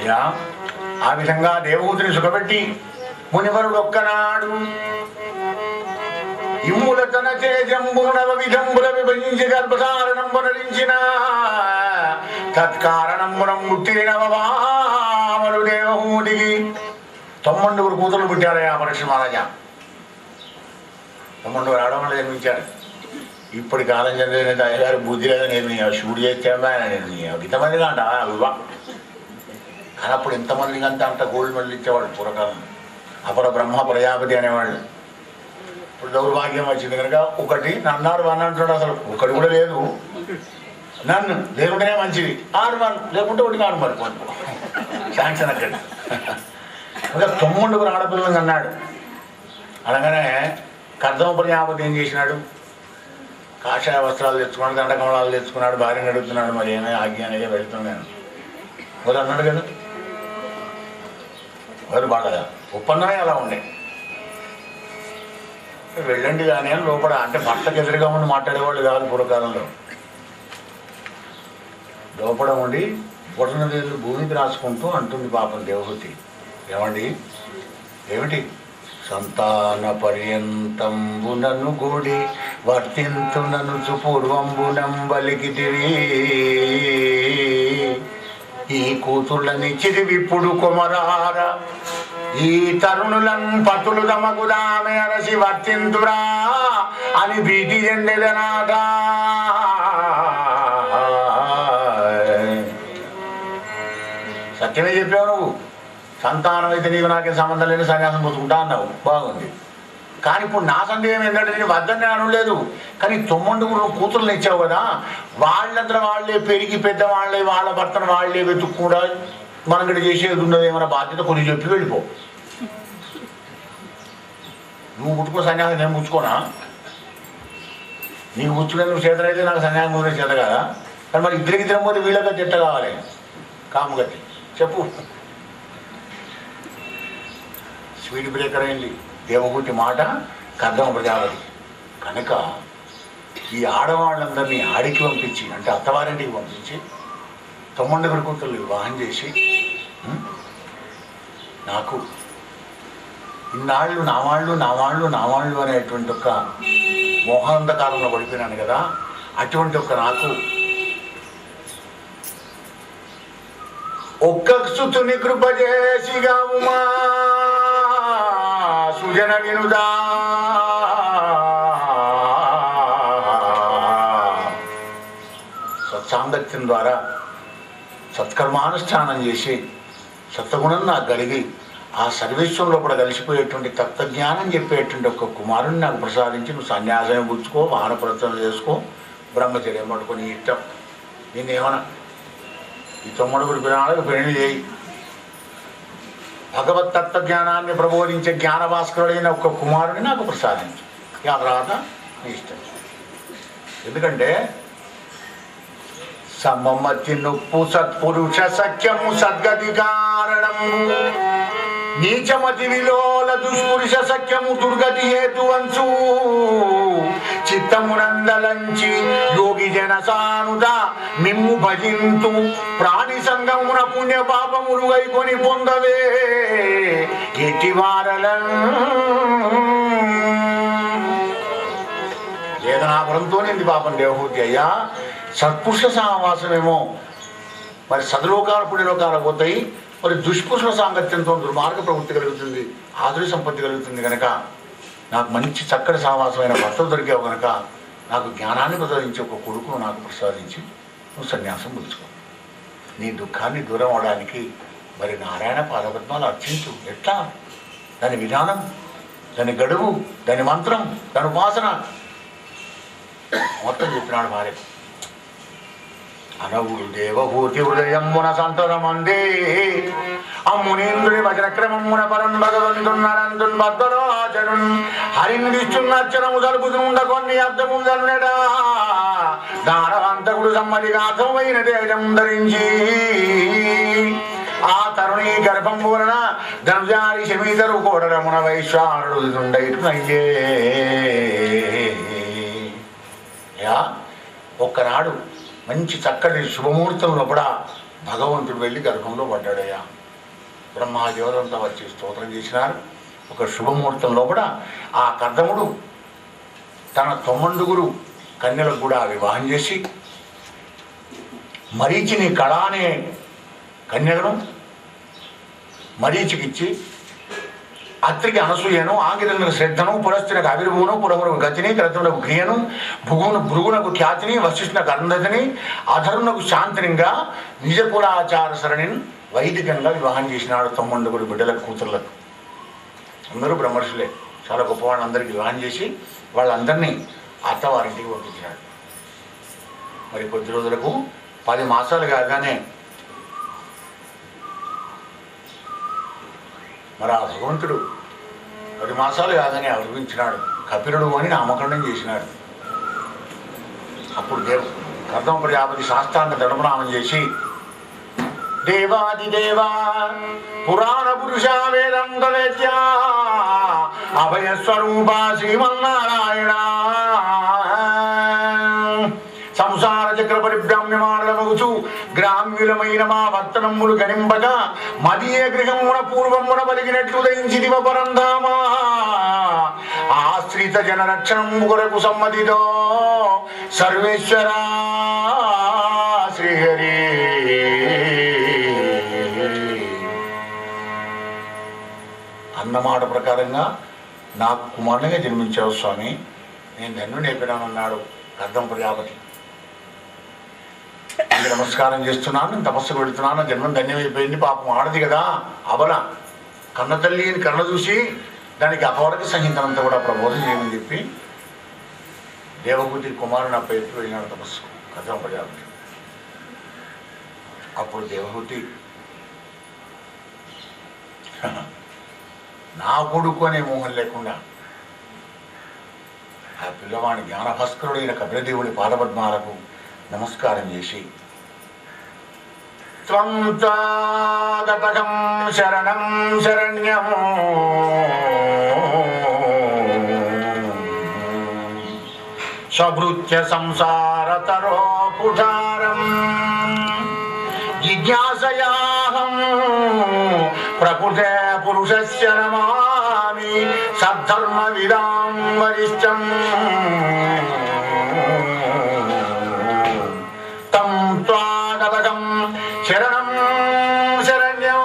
అయ్యా ఆ విధంగా దేవహూతిని సుఖపెట్టి మునివరుడు ఒక్కనాడు ఇమ్ముల తన తేజంబును నవ విధంబుల విభజించి గర్భధారణంబు నరించిన తత్కారణంబునం ముట్టినవమామలు దేవహూతికి 9 కూతురు పుట్టారయ్యా పరీక్ష మహారాజా. 9 ఆడవాళ్ళు జన్మించారు. ఇప్పటి కాలం చదివిన అయ్యగారు బుద్ధి లేదా నేను శివుడు చేస్తేమా నేను ఇంతమందిగా అంట వివా కానీ అప్పుడు ఎంతమందికి అంత గోల్డ్ మెడల్ ఇచ్చేవాళ్ళు పూర్వకాలం. అపర బ్రహ్మ ప్రజాపతి అనేవాళ్ళు. ఇప్పుడు దౌర్భాగ్యం వచ్చింది కనుక ఒకటి నన్నారు అని అంటున్నాడు. అసలు ఒకటి కూడా లేదు. నన్ను లేకుంటేనే మంచిది 6 లేకుంటే ఒకటి కాను మరి శాంక్షన్ అక్కడ. ఇంకా 9 ఆడపిల్లలు అన్నాడు. అనగానే కర్దమ ప్రజాపతి ఏం చేసినాడు? కాషాయ వస్త్రాలు తెచ్చుకున్నాడు, దండకమలాలు తెచ్చుకున్నాడు, భార్యను అడుగుతున్నాడు. మరి ఏమే ఆజ్ఞ అనేది వెళ్తున్నాను వారు అన్నాడు కదా. వారు బాగా ఒప్పందమే అలా ఉండే. వెళ్ళండి కానీ అని లోపల అంటే భర్తకు ఎదురుగా ఉండి మాట్లాడేవాళ్ళు కాదు పూర్వకాలంలో. లోపల ఉండి బొటనవేలు భూమికి రాసుకుంటూ అంటుంది పాపం దేవహూతి. ఏమండి ఏమిటి? సంతాన పర్యంతంబునను గూడి వర్తింతునను పూర్వంబునంబలికిటివి ఈ కూతుళ్ళనిచ్చిది విప్పుడు కొమరార ఈ తరుణులను పతులు తమకు దామె అరసి వర్తింతురా అని భీతి చెందెదనాట. సత్యమే చెప్పావు నువ్వు. సంతానం అయితే నీకు నాకేం సంబంధం లేని సన్యాసం పుచ్చుకుంటా అన్నావు, బాగుంది. కానీ ఇప్పుడు నా సందేహం ఏంటంటే నేను వద్దని అనలేదు. కానీ 9 కూతుర్లు ఇచ్చావు కదా, వాళ్ళంతా వాళ్ళే పెరిగి పెద్దవాళ్ళే వాళ్ళ భర్తను వాళ్ళే వెతుక్కుడా మనం ఇక్కడ చేసేది ఉన్నది ఏమైనా బాధ్యత కొన్ని చెప్పి వెళ్ళిపో. నువ్వు పుట్టుకో సన్యాసం నేను పుచ్చుకోనా? నీకు పుచ్చుకునే నువ్వు చేతనైతే నాకు సన్యాసం కుదిరే చేత కదా. కానీ మరి ఇద్దరికిద్దరం పోతే వీళ్ళగా తిట్ట కావాలి కాముగతి చెప్పు. స్పీడ్ బ్రేకర్ అయింది దేవహూతి మాట కర్దమ ప్రజాపతి. కనుక ఈ ఆడవాళ్ళందరినీ ఆడికి పంపించి అంటే అత్తవారింటికి పంపించి 9 కూతుర్లు వివాహం చేసి నాకు ఇన్నాళ్ళు నావాళ్ళు అనేటువంటి ఒక మోహాంధకాలంలో పడిపోయినాను కదా. అటువంటి ఒక నాకు ఒక్క సుతుని కృప చేసిగా ఉమా సుజన వినుదా సత్సాంగత్యం ద్వారా సత్కర్మానుష్ఠానం చేసి సత్వగుణం నాకు కలిగి ఆ సర్వేశ్వరంలో కూడా కలిసిపోయేటువంటి తత్వజ్ఞానం చెప్పేటువంటి ఒక కుమారుని నాకు ప్రసాదించి నువ్వు సన్యాసం పుచ్చుకో, వానప్రచన చేసుకో, బ్రహ్మచర్యం పట్టుకొని ఇష్టం. నేనేమన్నా ఈ 9 పిల్లలకు పెళ్లి చేయి. భగవత్ తత్వజ్ఞానాన్ని ప్రబోధించే జ్ఞానభాస్కరుడైన ఒక కుమారుని నాకు ప్రసాదించు. ఆ తర్వాత నీ ఇష్టం. ఎందుకంటే సమమతి నొప్పు సత్పురుష సఖ్యము సద్గతి కారణం నీచమతి విలోల దుష్పురుష సఖ్యము దుర్గతి హేతువంచు చిత్తమునందలంచి యోగి జన సానుద మిమ్ము భజింతు ప్రాణి సంగమున పుణ్య పాపములు వైకొని పొందవే ఎటివారలం. వేదనాపురంతో నింది పాపం దేవహూతి. అయ్యా సత్పురుష సహవాసమేమో మరి సద్లోకాల పుణ్యలోకాలకు పోతాయి. మరి దుష్పురుషుల సాంగత్యంతో దుర్మార్గ ప్రవృత్తి కలుగుతుంది, ఆదురి సంపత్తి కలుగుతుంది. కనుక నాకు మంచి చక్కటి సహవాసమైన భర్తలు దొరికావు కనుక నాకు జ్ఞానాన్ని ప్రసాదించి ఒక కొడుకును నాకు ప్రసాదించి నువ్వు సన్యాసం పుచ్చుకో. నీ దుఃఖాన్ని దూరం అవడానికి మరి నారాయణ పాదపద్మాలు అర్చించు. ఎట్లా? దాని విధానం, దాని గడువు, దాని మంత్రం, దాని ఉపాసన మొత్తం చెప్పినాడు భార్య. అనవుడు దేవహూతి హృదయమున సంతనమందే అమ్మునేంద్రుడి వజ్రక్రమమున పరం భగవంతున్నరంతున్ భద్రలోచరున్ హరినిస్తున్నచ్చరము జరుపుతుండ కొన్ని అర్థముందన్నడా దానవంతకుడు సమ్మతిగాథమైన తేజం ధరించి ఆ తరుణి గర్భం పూరణ ధనుజారి శమీధరు కోడరమున వైశ్వానుడుండైతున్నయ్యే. ఒక్కనాడు మంచి చక్కటి శుభముహూర్తం లోపల భగవంతుడు వెళ్ళి గర్భంలో పడ్డాడయ్యా. బ్రహ్మాదేవులంతా వచ్చి స్తోత్రం చేసినారు. ఒక శుభముహూర్తంలో కూడా ఆ కర్దముడు తన 9 కన్యలకు కూడా వివాహం చేసి మరీచిని కళ అనే కన్యలను మరీచికిచ్చి అత్రికి అనసూయను, ఆంగిరులకు శ్రద్ధను, పురస్తినకు అవిర్భువును, పురమునకు గతిని, క్రతువులకు క్రియను, భృగునకు ఖ్యాతిని, వశిష్ఠునకు అరుంధతిని, అధరునకు శాంతినిగా నిజ కులాచార సరణిని వైదికంగా వివాహం చేసినాడు 9 బిడ్డలకు, కూతుర్లకు. అందరూ బ్రహ్మర్షులే, చాలా గొప్పవాళ్ళందరికీ వివాహం చేసి వాళ్ళందరినీ అత్తవారింటికి పంపించినాడు. మరి కొద్ది రోజులకు 10 మాసాలు కాగానే మరి ఆ భగవంతుడు 10 మాసాలు కాగానే అవతరించినాడు. కపిలుడు అని నామకరణం చేసినాడు. అప్పుడు కర్దమ ప్రజాపతి శాస్త్రాంగ ధర్మనామం చేసి, దేవాదిదేవా పురాణ పురుష వేదాంత వేద్య అభయస్వరూప శ్రీమన్నారాయణ సంసార చక్ర పరిభ్రామ్యమానమగుచు గ్రామ్యులమైన మా వర్తనములు గణింపక మదీయ గృహమున పూర్వమున పలిగినట్లు దయించిదివ పరంధామా ఆశ్రిత జన రక్షణము కొరకు సమ్మతితో సర్వేశ్వరా శ్రీహరి. అన్నమాట ప్రకారంగా నాకు కుమారునిగా జన్మించావు స్వామి, నేను ధన్యుని అయిపోయినానన్నాడు కర్దమ ప్రజాపతి. నమస్కారం చేస్తున్నాను, తపస్సు పెడుతున్నాను, జన్మం ధన్యమైపోయింది. పాపం ఆడది కదా అబల, కన్న తల్లిని కన్న చూసి దానికి అపవరక సంహితనంతా కూడా ప్రబోధం చేయమని చెప్పి దేవహూతి కుమారుని అప్ప ఎత్తి వెళ్ళినాడు తపస్సు కర్దమ ప్రజాపతి. అప్పుడు దేవహూతి నా కొడుకు అనే మోహం లేకుండా ఆ పిల్లవాడి జ్ఞానభాస్కరుడైన కపిలదేవుని పాదపద్మాలకు నమస్కారం చేసి, త్వం త్వాగతం శరణం శరణ్యం స్వభృత్య సంసారతరో కుఠారం జిజ్ఞాసయాహం ప్రకృతే పురుషస్య నమామి సద్ధర్మ విదాం వరిష్టం తం త్వాగతం శరణం శరణ్యం.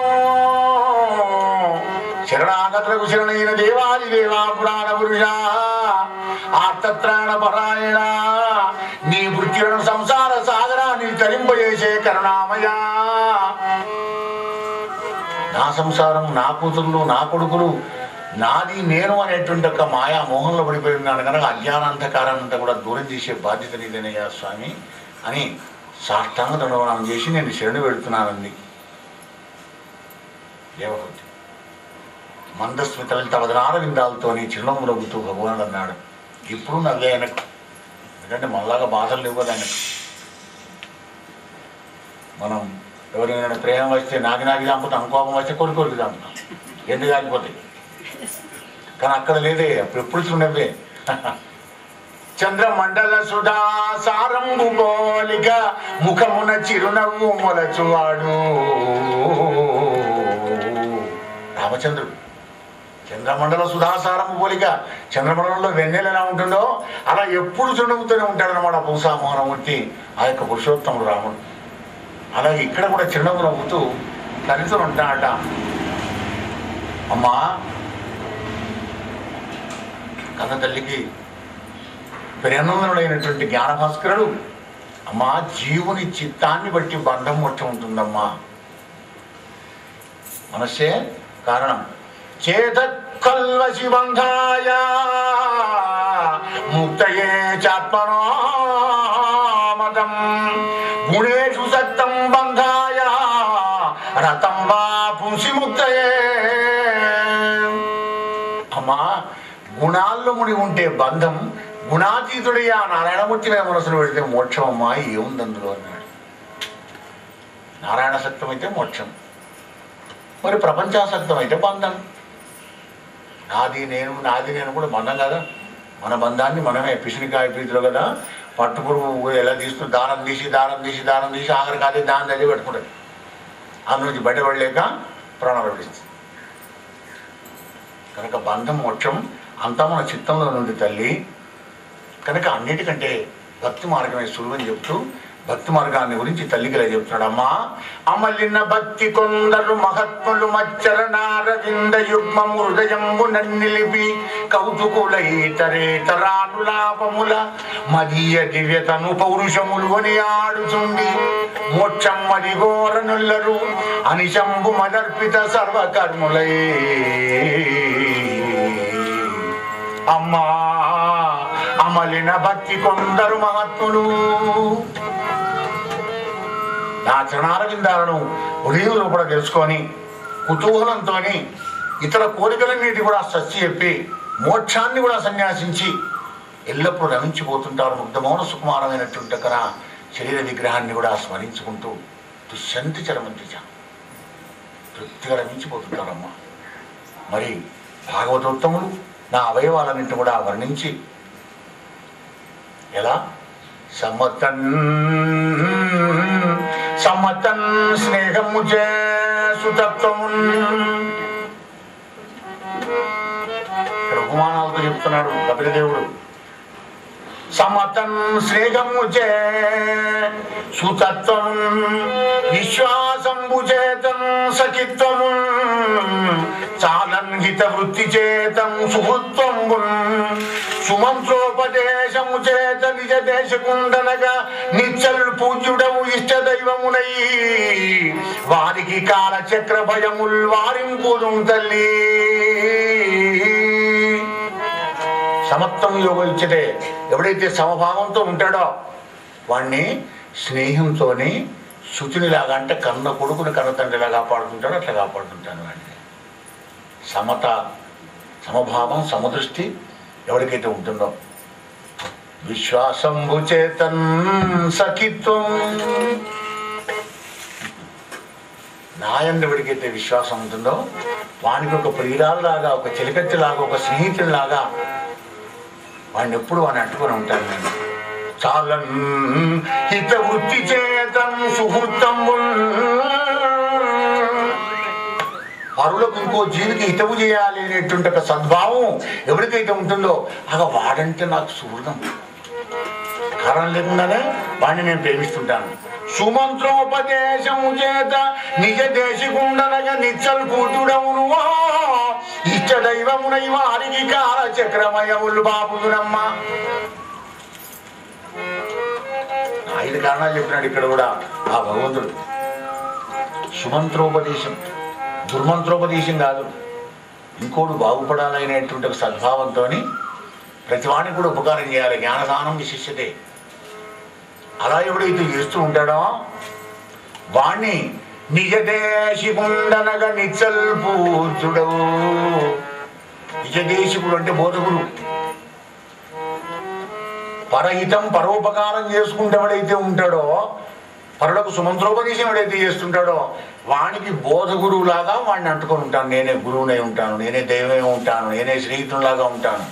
శరణాగతులకు శరణైన దేవాదిదేవా పురాణ పురుష ఆర్తత్రాణ పరాయణ, నీ వృత్తులను సంసార సాగరాన్ని తరింపజేసే కరుణామయ. నా సంసారం, నా కూతుర్లు, నా కొడుకులు, నాది నేను అనేటువంటి ఒక మాయా మోహంలో పడిపోయి ఉన్నాను కనుక అజ్ఞానాంధకారాన్నంతా కూడా దూరం చేసే బాధ్యత నీదేనయ్యా స్వామి అని సాష్టాంగ దండవనం చేసి నేను శరణు పెడుతున్నానంది దేవహూతి. మందస్మితలతో వదనార విందాలతోని చిరునవ్వు నవ్వుతూ భగవానుడు అన్నాడు. ఇప్పుడు నవ్వే ఆయనకు, ఎందుకంటే మళ్ళాగా బాధలు లేవు కదా ఆయనకు. మనం ఎవరైనా ప్రేమ వస్తే నాకి చంపుతాం, అనుకోపం వస్తే కొరికి చంపుతాం, ఎందుకు ఆగిపోతాయి. కానీ అక్కడ లేదే, అప్పుడు ఎప్పుడు చూడవే. చంద్రమండల సుధా సారంబు పోలిక ముఖమున చిరునవ్వు మొలచువాడు రామచంద్రుడు. చంద్రమండల సుధాసారము పోలిక, చంద్రమండలంలో వెన్నెల ఎలా ఉంటుందో అలా ఎప్పుడు చిరునవ్వుతూనే ఉంటాడనమాట పుంసామోహనమూర్తి ఆ యొక్క పురుషోత్తముడు రాముడు. అలాగే ఇక్కడ కూడా చిరునవ్వు నవ్వుతూ తల్లితో ఉంటాడట. అమ్మా, కన్న తల్లికి ప్రేరణుడైనటువంటి జ్ఞానభాస్కరుడు, అమ్మా జీవుని చిత్తాన్ని బట్టి బంధం మొట్ట ఉంటుందమ్మా, మనస్సే కారణం. చేతకల్వసి బంధాయ ముక్తయే చాత్మనో మతం గుణేషు సక్తం బంధాయ రతం వా పుంసి ముక్తయే. అమ్మా, గుణాల్లో ముడి ఉంటే బంధం, గుణాతీతుడి ఆ నారాయణమూర్తి మీద మనసులో పెడితే మోక్షం అమ్మా ఏముంది అందులో అన్నాడు. నారాయణ సత్యం అయితే మోక్షం, మరి ప్రపంచాసక్తం అయితే బంధం. నాది నేను కూడా బంధం కదా. మన బంధాన్ని మనమే పిసినికాయ ప్రీతిలో కదా పట్టుపురుగు ఎలా తీస్తూ దారం తీసి ఆఖరికి అదే దాన్ని అదే పెట్టుకుంటుంది. అందులోంచి బయటపడలేక ప్రాణాలు విడిస్తుంది. కనుక బంధం మోక్షం అంతా మన చిత్తంలో నుండి తల్లి. కనుక అన్నిటికంటే భక్తి మార్గమే సులువని చెప్తూ భక్తి మార్గాన్ని గురించి తల్లికి ఇలా చెప్తున్నాడు. అమ్మా అమలిన భక్తి కొందరు మహాత్ములు మచ్చరణారవింద యుగ్మము హృదయంబు నన్నిలిపి కౌతుకులైతరేతరానులాపముల మదీయ దివ్యతను పౌరుషములు అని ఆడుచుండి మోక్షం మరి ఘోరనుల్లరు అనిశంబు మదర్పిత సర్వకర్ములై. అమ్మా అమలిన భక్తి కొందరు మహాత్ములు నా చరణారవిందాలను హృదయం లోపల తెలుసుకొని కుతూహలంతో ఇతర కోరికలన్నిటి కూడా సచ్చి చెప్పి మోక్షాన్ని కూడా సన్యాసించి ఎల్లప్పుడూ రమించిపోతుంటారు. ముగ్ధమౌన సుకుమారమైనటువంటి కన శరీర విగ్రహాన్ని కూడా స్మరించుకుంటూ దుశ్యంతి చరమంతిచ తృప్తిగా రమించిపోతుంటారమ్మా. మరి భాగవతోత్తములు నా అవయవాలన్నింటినీ కూడా వర్ణించి ఎలా సమ్మతన్ సమ్మతన్ స్నేహము సుతత్వమున్ ఉపమానాలతో చెప్తున్నాడు కపిలదేవుడు. సమతన్ స్నేహము సుతత్వము విశ్వాసంబు చేతం సఖిత్వము చాలన్హిత వృత్తి చేతం సుహృత్వంబు సుమంత్రోపదేశము చేత నిజ దేశకుండనగా నిచ్చల్ పూజ్యుడము ఇష్ట దైవమునై వారికి కాలచక్ర భయముల్ వారింపుదు తల్లి. సమత్వం యోగం ఇచ్చటే ఎవడైతే సమభావంతో ఉంటాడో వాణ్ణి స్నేహంతోని శుచినిలాగా అంటే కన్న కొడుకుని కన్న తండ్రిలా కాపాడుతుంటాడు, అట్లా కాపాడుతుంటాను వాడిని. సమత సమభావం సమదృష్టి ఎవరికైతే ఉంటుందో విశ్వాసంబు చేతన్ సఖిత్వం నాయందు ఎవరికైతే విశ్వాసం ఉంటుందో వానికి ఒక ప్రియురాలులాగా ఒక చిలికత్తిలాగా ఒక స్నేహితుడిలాగా వాడిని ఎప్పుడు వాడిని అంటుకొని ఉంటాను నేను. చాలా హిత వృత్తి చేతం సుహృత్తము పరులకు ఇంకో జీవికి హితవు చేయాలి అనేటువంటి ఒక సద్భావం ఎవరికైతే ఉంటుందో అలా వాడంటే నాకు సుహృదం. కారణం లేకుండానే వాడిని నేను ప్రేమిస్తుంటాను. సుమంత్రోపదేశము చేత నిజ దేశకుండనగా నిచ్చలు కూతుడవును ఇష్ట దైవమునై వారికి కాల చక్రమయములు బాబునమ్మ. 5 కారణాలు చెప్పినాడు ఇక్కడ కూడా ఆ భగవంతుడు. సుమంత్రోపదేశం దుర్మంత్రోపదేశం కాదు, ఇంకోడు బాగుపడాలనేటువంటి ఒక సద్భావంతో ప్రతివాడిని కూడా ఉపకారం చేయాలి. జ్ఞానదానం విశిష్యతే. అలా ఎవడైతే చేస్తూ ఉంటాడో వాణ్ణి నిజదేశికుండనగా నిచ్చల్ పూజుడవు. నిజదేశికుడు అంటే బోధకుడు. పరహితం పరోపకారం చేసుకుంటే ఎవడైతే ఉంటాడో పరులకు సుమంత్రోపదేశం ఎవడైతే చేస్తుంటాడో వానికి బోధగురువులాగా వాడిని అంటుకొని ఉంటాను. నేనే గురువునై ఉంటాను, నేనే దైవమే ఉంటాను, నేనే స్నేహితునిలాగా ఉంటాను,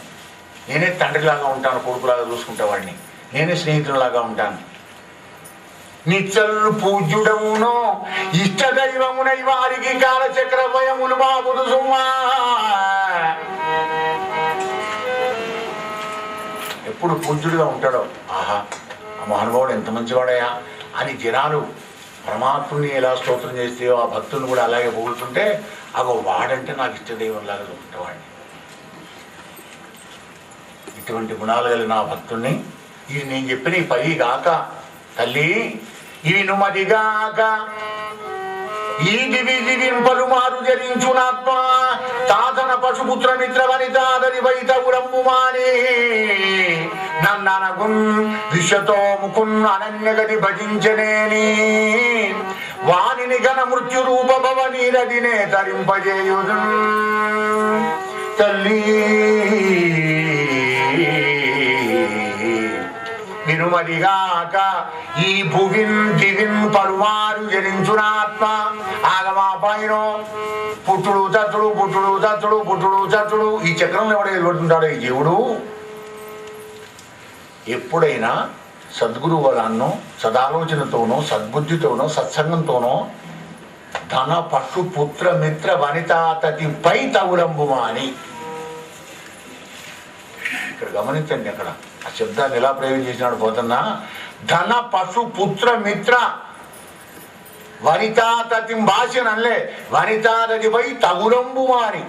నేనే తండ్రిలాగా ఉంటాను, కొడుకులాగా చూసుకుంటా వాడిని, నేనే స్నేహితునిలాగా ఉంటాను. నిచ్చల్ పూజ్యుడమునో ఇష్ట దైవమునై వారికి కాలచక్ర భయములు బాబుడు సుమా. ఎప్పుడు పూజ్యుడిగా ఉంటాడో ఆహా ఆ మహానుభావుడు ఎంత మంచివాడయా అని జనాలు పరమాత్ముని ఎలా స్తోత్రం చేస్తే ఆ భక్తుని కూడా అలాగే పొగులుతుంటే అగో వాడంటే నాకు ఇష్టదైవంలాగా చూసుకుంటేవాడిని. ఇటువంటి గుణాలు కలిగిన ఆ భక్తుణ్ణి ఇది నేను చెప్పిన ఈ 10 గాక తల్లి ఇవి నుమదిగాక ఈ దివి పలుమారు జరించునాత్మ తాతన పశుపుత్ర మిత్ర వనితాదరి వైతవురంబు మాని నన్ననగున్ విశ్వతో ముకున్ అనన్యగతి భజించనేని వాణిని ఘన మృత్యు రూప భవనీరదినే తరింపజేయుదు తల్లి. వినుమదిగాక ఈ భువిన్ దివిన్ పలుమారు జరించునాత్మ ఆగమా పైన పుట్టుడు తత్తుడు పుట్టుడు తత్తుడు పుట్టుడు తత్తుడు ఈ చక్రంలో ఎవడో ఎదుగుతుంటాడో ఈ జీవుడు ఎప్పుడైనా సద్గురు వలనో సదాలోచనతోనో సద్బుద్ధితోనో సత్సంగంతోనో ధన పశు పుత్ర మిత్ర వనితాతతిపై తగులంబుమా అని. ఇక్కడ గమనించండి, అక్కడ ఆ శబ్దాన్ని ఎలా ప్రయోగం చేసినాడు పోతున్నా. ధన పశు పుత్ర మిత్ర వనితాతతి భాషనల్లే వనితాతతిపై తగులంబుమా అని.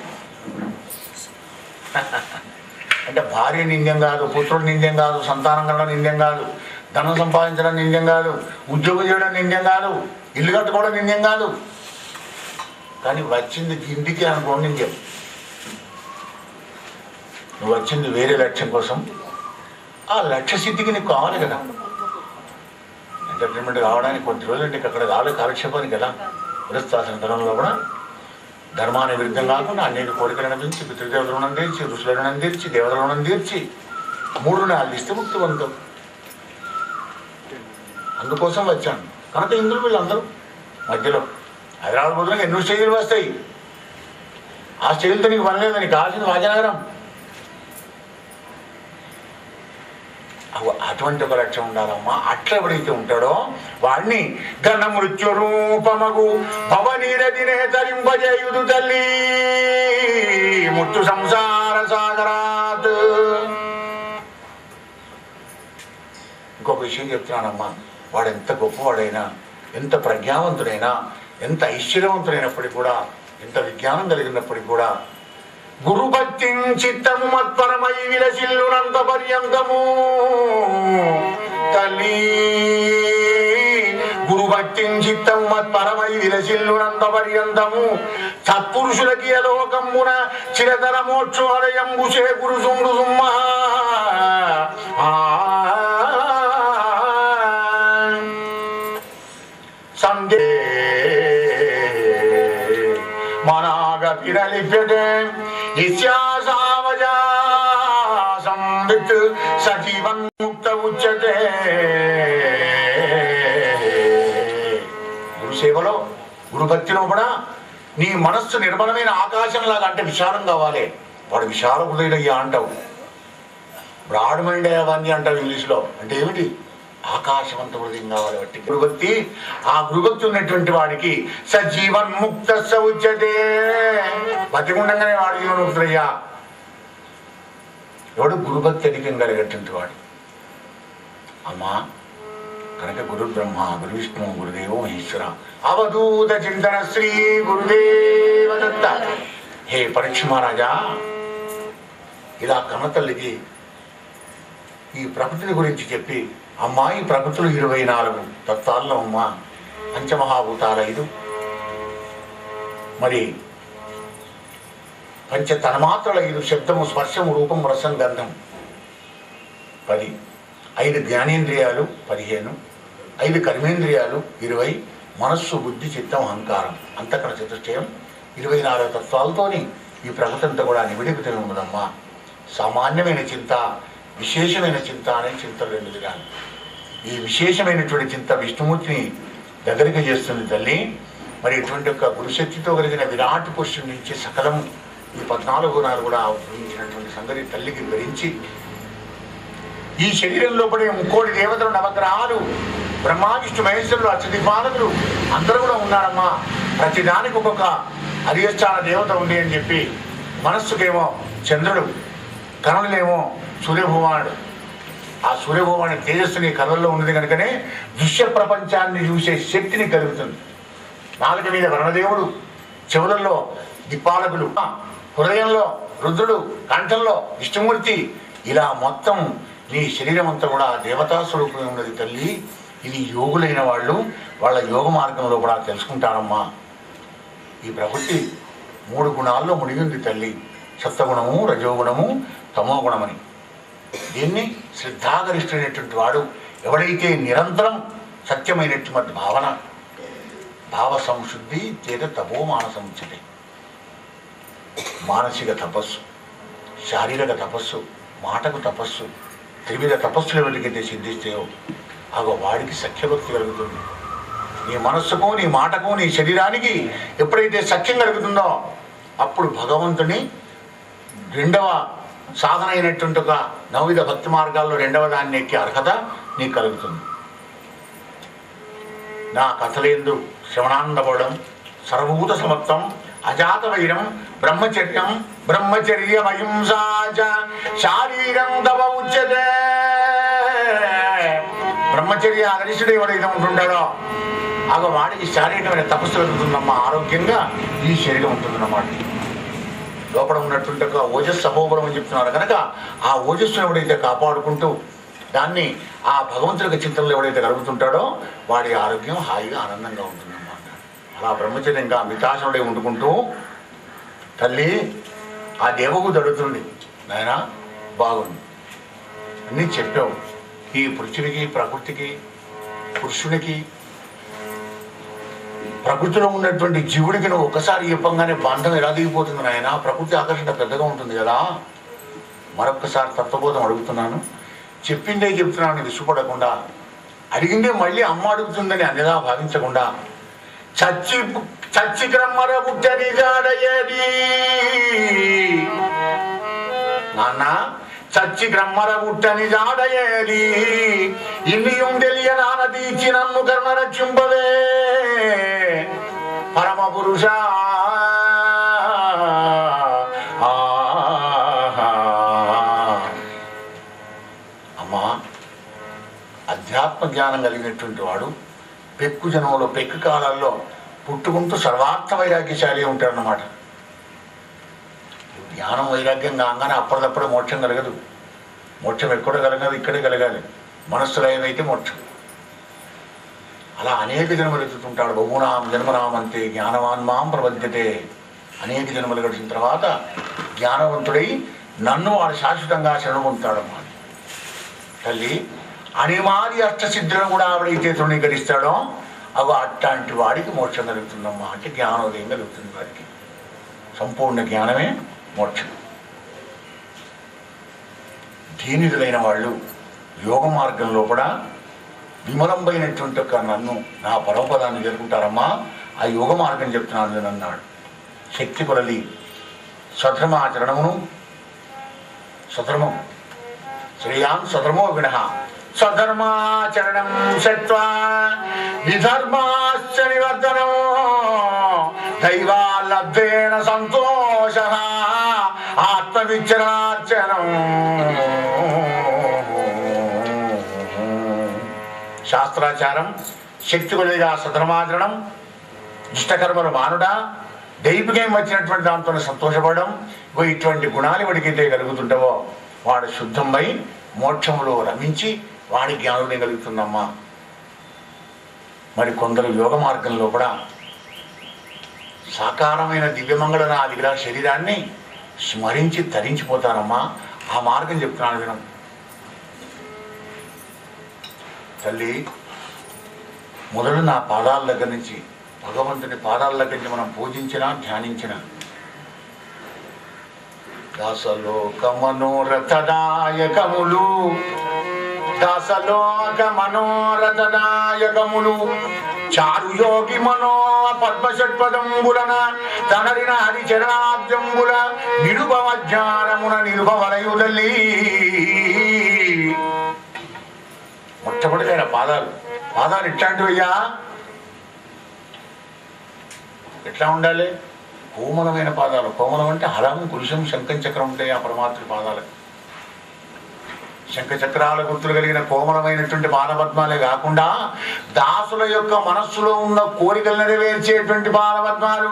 అంటే భార్య నింద్యం కాదు, పుత్రుడు నింద్యం కాదు, సంతానం కలడం నింద్యం కాదు, ధనం సంపాదించడం నింద్యం కాదు, ఉద్యోగం చేయడం నింద్యం కాదు, ఇల్లు కట్టుకోవడం నింద్యం కాదు. కానీ వచ్చింది ఇంటికి అనుకోండి నింద్యం. నువ్వు వచ్చింది వేరే లక్ష్యం కోసం, ఆ లక్ష్య సిద్ధికి నీకు కావాలి కదా. ఎంటర్టైన్మెంట్ కావడానికి కొద్ది రోజులు నీకు అక్కడ కావాలి, కాలక్షేపానికి కదా. గృహస్థాశ్రమ తరంలో కూడా ధర్మాన్ని విరుద్ధం కాకుండా అనేక కోరికలను పెంచి పితృదేవతల రుణం తీర్చి, ఋషుల రుణం తీర్చి, దేవతల రుణం తీర్చి 3 రుణాలు ఇస్తే ముక్తివంతం. అందుకోసం వచ్చాను. కనుక ఇందులో వీళ్ళందరూ మధ్యలో హైదరాబాద్ బదులుగా ఎన్నో స్టేజీలు వస్తాయి. ఆ స్టేజీలతో నీకు పని లేదు, నీకు కావాల్సింది భాగ్యనగరం. అటువంటి ఒక లక్ష్యం ఉండాలమ్మా. అట్లా ఎవడైతే ఉంటాడో వాడిని ఘన మృత్యు రూపమగు భవనీరదినే తరింపజేయుదు తల్లి ముత్తు సంసార సాగరాత్. ఇంకొక విషయం చెప్తున్నానమ్మా. వాడు ఎంత గొప్పవాడైనా, ఎంత ప్రజ్ఞావంతుడైనా, ఎంత ఐశ్వర్యవంతుడైనప్పటికీ కూడా, ఎంత విజ్ఞానం కలిగినప్పటికీ కూడా గురుభక్తి చిత్తము మత్పరమై విలసిల్లునంత పర్యంతము తల్లి. గురుభక్తి చిత్తము మత్పరమై విలసిల్లునంత పర్యంతము సత్పురుషులకి అలోకమ్మున చిరతర మోక్షోదయంబు చేకూరు సుండు సుమ్మ. సందే మనాగ పిరలిప్యతే సంవిత్ సజీవన్ ముక్త ఉచ్యతే. గురుసేవలో, గురుభక్తిలో కూడా నీ మనస్సు నిర్మలమైన ఆకాశంలాగా, అంటే విశాలం కావాలి. వాడు విశాల హృదయుడయ్యా అంటావు, బ్రాడ్ మైండ్ అవన్నీ అంటావు ఇంగ్లీష్లో. అంటే ఏమిటి? ఆకాశవంత హృదయం కావాలి. బట్టి గురుభక్తి, ఆ గురుభక్తి ఉన్నటువంటి వాడికి సజీవన్ ముక్త ఉచ్యతే. బతికుండగానే వాడు జీవన్ముక్తుడయ్యా. ఎవడు గురుభక్తి అధికం కలిగేటువంటి వాడు. అమ్మా కనుక గురు బ్రహ్మ, గురు విష్ణు, గురుదేవో మహేశ్వర, అవధూత చింతన శ్రీ గురుదేవ దత్త. హే పరీక్ష మహారాజా, ఇలా కన్నతల్లికి ఈ ప్రకృతిని గురించి చెప్పి, అమ్మా ఈ ప్రకృతులు 24 తత్వాల్లో అమ్మా, పంచమహాభూతాలు 5, మరి పంచ తన్మాత్రలు 5, శబ్దము, స్పర్శము, రూపం, రసం, గంధం 10, 5 జ్ఞానేంద్రియాలు 15, 5 కర్మేంద్రియాలు 20, మనస్సు, బుద్ధి, చిత్తం, అహంకారం, అంతఃకరణ చతుష్టయం 24 తత్వాలతోని ఈ ప్రకృతి అంతా కూడా నివిడిపితమే ఉన్నదమ్మా. సామాన్యమైన చింత, విశేషమైన చింత అనే చింతలు 2 విధాలు. ఈ విశేషమైనటువంటి చింత విష్ణుమూర్తిని దగ్గరికి చేస్తుంది తల్లి. మరి ఇటువంటి యొక్క గురుశక్తితో కలిగిన విరాట్ పురుషుడి నుంచి సకలం ఈ 14 గుణాలు కూడా ఉద్భవించినటువంటి సంగతి తల్లికి వివరించి, ఈ శరీరంలో పడే 3 దేవతలు, నవగ్రహాలు, బ్రహ్మ విష్ణు మహేశ్వరులు, అష్టదిక్పాలకులు అందరూ కూడా ఉన్నారమ్మా. ప్రతిదానికి ఒక్కొక్క అధిష్టాన దేవత ఉంది అని చెప్పి, మనస్సుకేమో చంద్రుడు, కనులనేమో సూర్యభగవానుడు. ఆ సూర్యభగవాని తేజస్సుని కళ్ళల్లో ఉన్నది కనుకనే దృశ్య ప్రపంచాన్ని చూసే శక్తిని కలుగుతుంది. నాలుక మీద వరుణదేవుడు, చెవులలో దిక్పాలకులు, హృదయంలో రుద్రుడు, కంఠంలో విష్ణుమూర్తి, ఇలా మొత్తం నీ శరీరం అంతా కూడా దేవతా స్వరూపమే ఉన్నది తల్లి. ఇది యోగులైన వాళ్ళు వాళ్ళ యోగ మార్గంలో కూడా తెలుసుకుంటారమ్మా. ఈ ప్రకృతి 3 గుణాల్లో ముడిగింది తల్లి, సత్వగుణము, రజోగుణము, తమోగుణమని. దీన్ని శ్రద్ధాగరిష్ఠుడైనటువంటి వాడు ఎవడైతే నిరంతరం సత్యమైనటువంటి భావన, భావ సంశుద్ధి చేత తపో మానసముచ్యతే. మానసిక తపస్సు, శారీరక తపస్సు, మాటకు తపస్సు, త్రివిధ తపస్సులు ఎవరికైతే సిద్ధిస్తాయో అగో వాడికి సఖ్యభక్తి కలుగుతుంది. నీ మనస్సుకు, నీ మాటకు, నీ శరీరానికి ఎప్పుడైతే సఖ్యం కలుగుతుందో అప్పుడు భగవంతుని 2వ సాధన అయినటువంటి ఒక 9 భక్తి మార్గాల్లో 2వ దాన్ని ఎక్కే అర్హత నీకు కలుగుతుంది. నా కథలేందు శ్రవణానందపడడం, సర్వభూత సమత్వం అజాత వైరం బ్రహ్మచర్యం బ్రహ్మచర్యమహింసా శారీరం తవ ఉచ్యతే. బ్రహ్మచర్య అగనిష్ఠుడు ఎవరైతే ఉంటుంటాడో వాడికి శారీరకమైన తపస్సు కలుగుతుందమ్మా, ఆరోగ్యంగా ఈ శరీరం ఉంటుందన్నమాట. లోపల ఉన్నటువంటి ఒక ఓజస్సు అపోబలం అని చెప్తున్నారు కనుక ఆ ఓజస్సును ఎవడైతే కాపాడుకుంటూ దాన్ని ఆ భగవంతుడికి చింతనలో ఎవడైతే కలుగుతుంటాడో వాడి ఆరోగ్యం హాయిగా ఆనందంగా ఉంటుందన్నమాట. అలా బ్రహ్మచర్యంగా మితాశనుడై వండుకుంటూ తల్లి ఆ దేవకు దడుతుంది, నాయన బాగుంది అన్నీ చెప్పావు, ఈ పృథ్వీకి ప్రకృతికి పురుషునికి ప్రకృతిలో ఉన్నటువంటి జీవుడికి నువ్వు ఒకసారి చెప్పంగానే బంధం ఎలా దిగిపోతుంది నాయన, ప్రకృతి ఆకర్షణ పెద్దగా ఉంటుంది కదా. మరొక్కసారి తత్వబోధం అడుగుతున్నాను, చెప్పిందే చెప్తున్నాను విసుపడకుండా, అడిగిందే మళ్ళీ అమ్మ అడుగుతుందని అన్నిలా భావించకుండా చచ్చి క్రమ్మర పుట్టని జాడయేది నాన్న, చచ్చి క్రమ్మర పుట్టని జాడయేది ఇన్నియం తెలియనాన తీర్చి నన్ను కర్మ రక్షింపవే పరమ పురుష. అమ్మా, అధ్యాత్మ జ్ఞానం కలిగినటువంటి వాడు పెక్కు జనంలో పెక్కు కాలాల్లో పుట్టుకుంటూ సర్వార్థ వైరాగ్యశాలి ఉంటాడన్నమాట. జ్ఞానం వైరాగ్యం కాగానే అప్పటిదప్పుడే మోక్షం కలగదు. మోక్షం ఎక్కడ కలగదు, ఇక్కడే కలగాలి. మనస్సులో ఏమైతే మోక్షం. అలా అనేక జన్మలు ఎత్తుతుంటాడు. బహునాం జన్మనామంతే జ్ఞానవాన్మాం ప్రబధ్యతే. అనేక జన్మలు గడిచిన తర్వాత జ్ఞానవంతుడై నన్ను వాడు శాశ్వతంగా శరణు పొందుతాడమ్మా. తల్లి అనివార్య అష్టసిద్ధులను కూడా ఆవిడైతే తృణీకరిస్తాడో అట్లాంటి వాడికి మోక్షం కలుగుతుందమ్మా. అంటే జ్ఞానోదయం కలుగుతుంది వాడికి. సంపూర్ణ జ్ఞానమే మోక్షం. ధీనిదులైన వాళ్ళు యోగ మార్గంలో కూడా విమలంబైనటువంటి ఒక నన్ను నా పరమపదాన్ని జరుపుకుంటారమ్మా. ఆ యోగ మార్గం చెప్తున్నాను నేను అన్నాడు. శక్తి కొలది స్వధర్మాచరణమును స్వధర్మం శ్రేయాన్ స్వధర్మో వినః స్వధర్మాచరణం శక్త్వా విధర్మాశ్చ నివర్తనం దైవాలబ్ధేన సంతోషః ఆత్మవిచరార్చనం. శాస్త్రాచారం, శక్తి కొలిగా సధర్మాచరణం, ఇష్టకర్మలు మానుడా, దైవికం వచ్చినటువంటి దాంతో సంతోషపడడం, ఇటువంటి గుణాలు వాడికైతే కలుగుతుంటావో వాడు శుద్ధమై మోక్షంలో రమించి వాడి జ్ఞానుడే కలుగుతుందమ్మా. మరి కొందరు యోగ మార్గంలో కూడా సాకారమైన దివ్యమంగళ విగ్రహ శరీరాన్ని స్మరించి తరించిపోతారమ్మా. ఆ మార్గం చెప్తున్నాను వినం. తల్లి మొదలు నా పాదాల దగ్గర నుంచి భగవంతుని పాదాల దగ్గర నుంచి మనం పూజించినా ధ్యానించిన దాసలోక మనోరథదాయకములు దాసలోక మనోరథదాయకములు చారు యోగి మనో పద్మషట్పదంబులన తనరిన హరిచరణాబ్జంబుల నిరుభవ జ్ఞానమున నిరుభవలయుదల్లి. మొట్టమొదటిగా పాదాలు ఎట్లాంటివయ్యా? ఎట్లా ఉండాలి? కోమలమైన పాదాలు. కోమలం అంటే హలం కురుషం శంఖం చక్రం ఉంటాయి ఆ పరమాత్ముడి పాదాలకు. శంఖచక్రాల గుర్తులు కలిగిన కోమలమైనటువంటి పాదపద్మాలే కాకుండా దాసుల యొక్క మనస్సులో ఉన్న కోరికలు నెరవేర్చేటువంటి పాదపద్మాలు,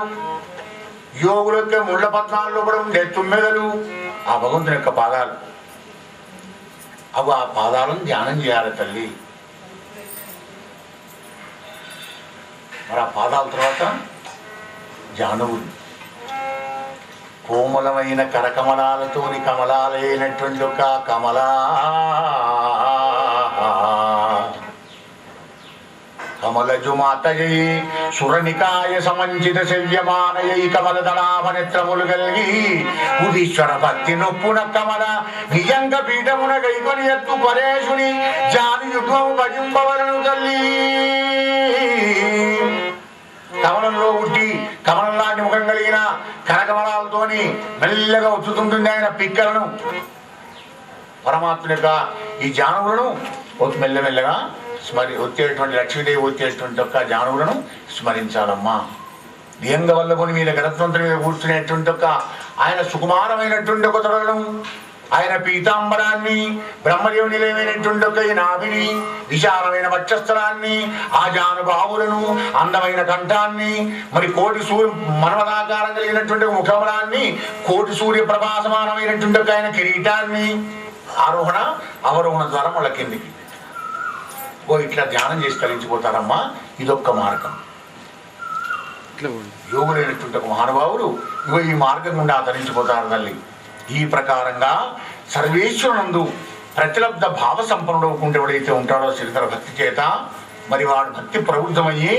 యోగుల యొక్క ముళ్ళ పద్మాల్లో కూడా ఉండే తుమ్మెదలు ఆ భగవంతుని యొక్క పాదాలు. అవి ఆ పాదాలను ధ్యానం చేయాలి తల్లి. మరి ఆ పాదాల తర్వాత జానువులు కోమలమైన కరకమలాలతోని కమలాలైనటువంటి ఒక కమలజుమాతయై సురనికాయ సమంచిత శల్యమానయై కమలదళాభనేత్రములు కలిగి ఉదీశ్వర భక్తి నొప్పున కమల నిజంగ పీఠమున గైకొని ఎత్తు పరేశుని జాని యుగము భజింపవలను తల్లి. కమలంలో ఉట్టి కమలంలాంటి ముఖం కలిగిన కనకమలాలతోని మెల్లగా ఒత్తుతుంటుంది ఆయన పిక్కలను. పరమాత్మ యొక్క ఈ జానువులను మెల్లమెల్లగా ఒత్తేటువంటి లక్ష్మీదేవి ఒత్తేటువంటి యొక్క జానువులను స్మరించాలమ్మా. లింగ వల్లభుని మీద గణతంత్రం మీద కూర్చునేటువంటి ఒక ఆయన సుకుమారమైనటువంటి ఒక తొడలను, ఆయన పీతాంబరాన్ని, బ్రహ్మదేవుని నిలయమైనటువంటి ఒక నాభిని, విశాలమైన వక్షస్థలాన్ని, ఆ జానుబావులను, అందమైన కంఠాన్ని, మరి కోటి సూర్య మనవదాకారం కలిగినటువంటి ముఖమలాన్ని, కోటి సూర్య ప్రభాసమానమైనటువంటి ఒక ఆయన కిరీటాన్ని, ఆరోహణ అవరోహణ ద్వారా మళ్ళీ కిందికి ఇట్లా ధ్యానం చేసి తరించిపోతారమ్మా. ఇదొక్క మార్గం. యోగులైనటువంటి ఒక మహానుభావులు ఈ మార్గం గుండా తరించిపోతారు తల్లి. ఈ ప్రకారంగా సర్వేశ్వరునందు ప్రతిలబ్ధ భావ సంపన్నుడు ఎవడైతే ఉంటాడో శ్రీధర భక్తి చేత, మరి వాడు భక్తి ప్రవృద్ధమయ్యి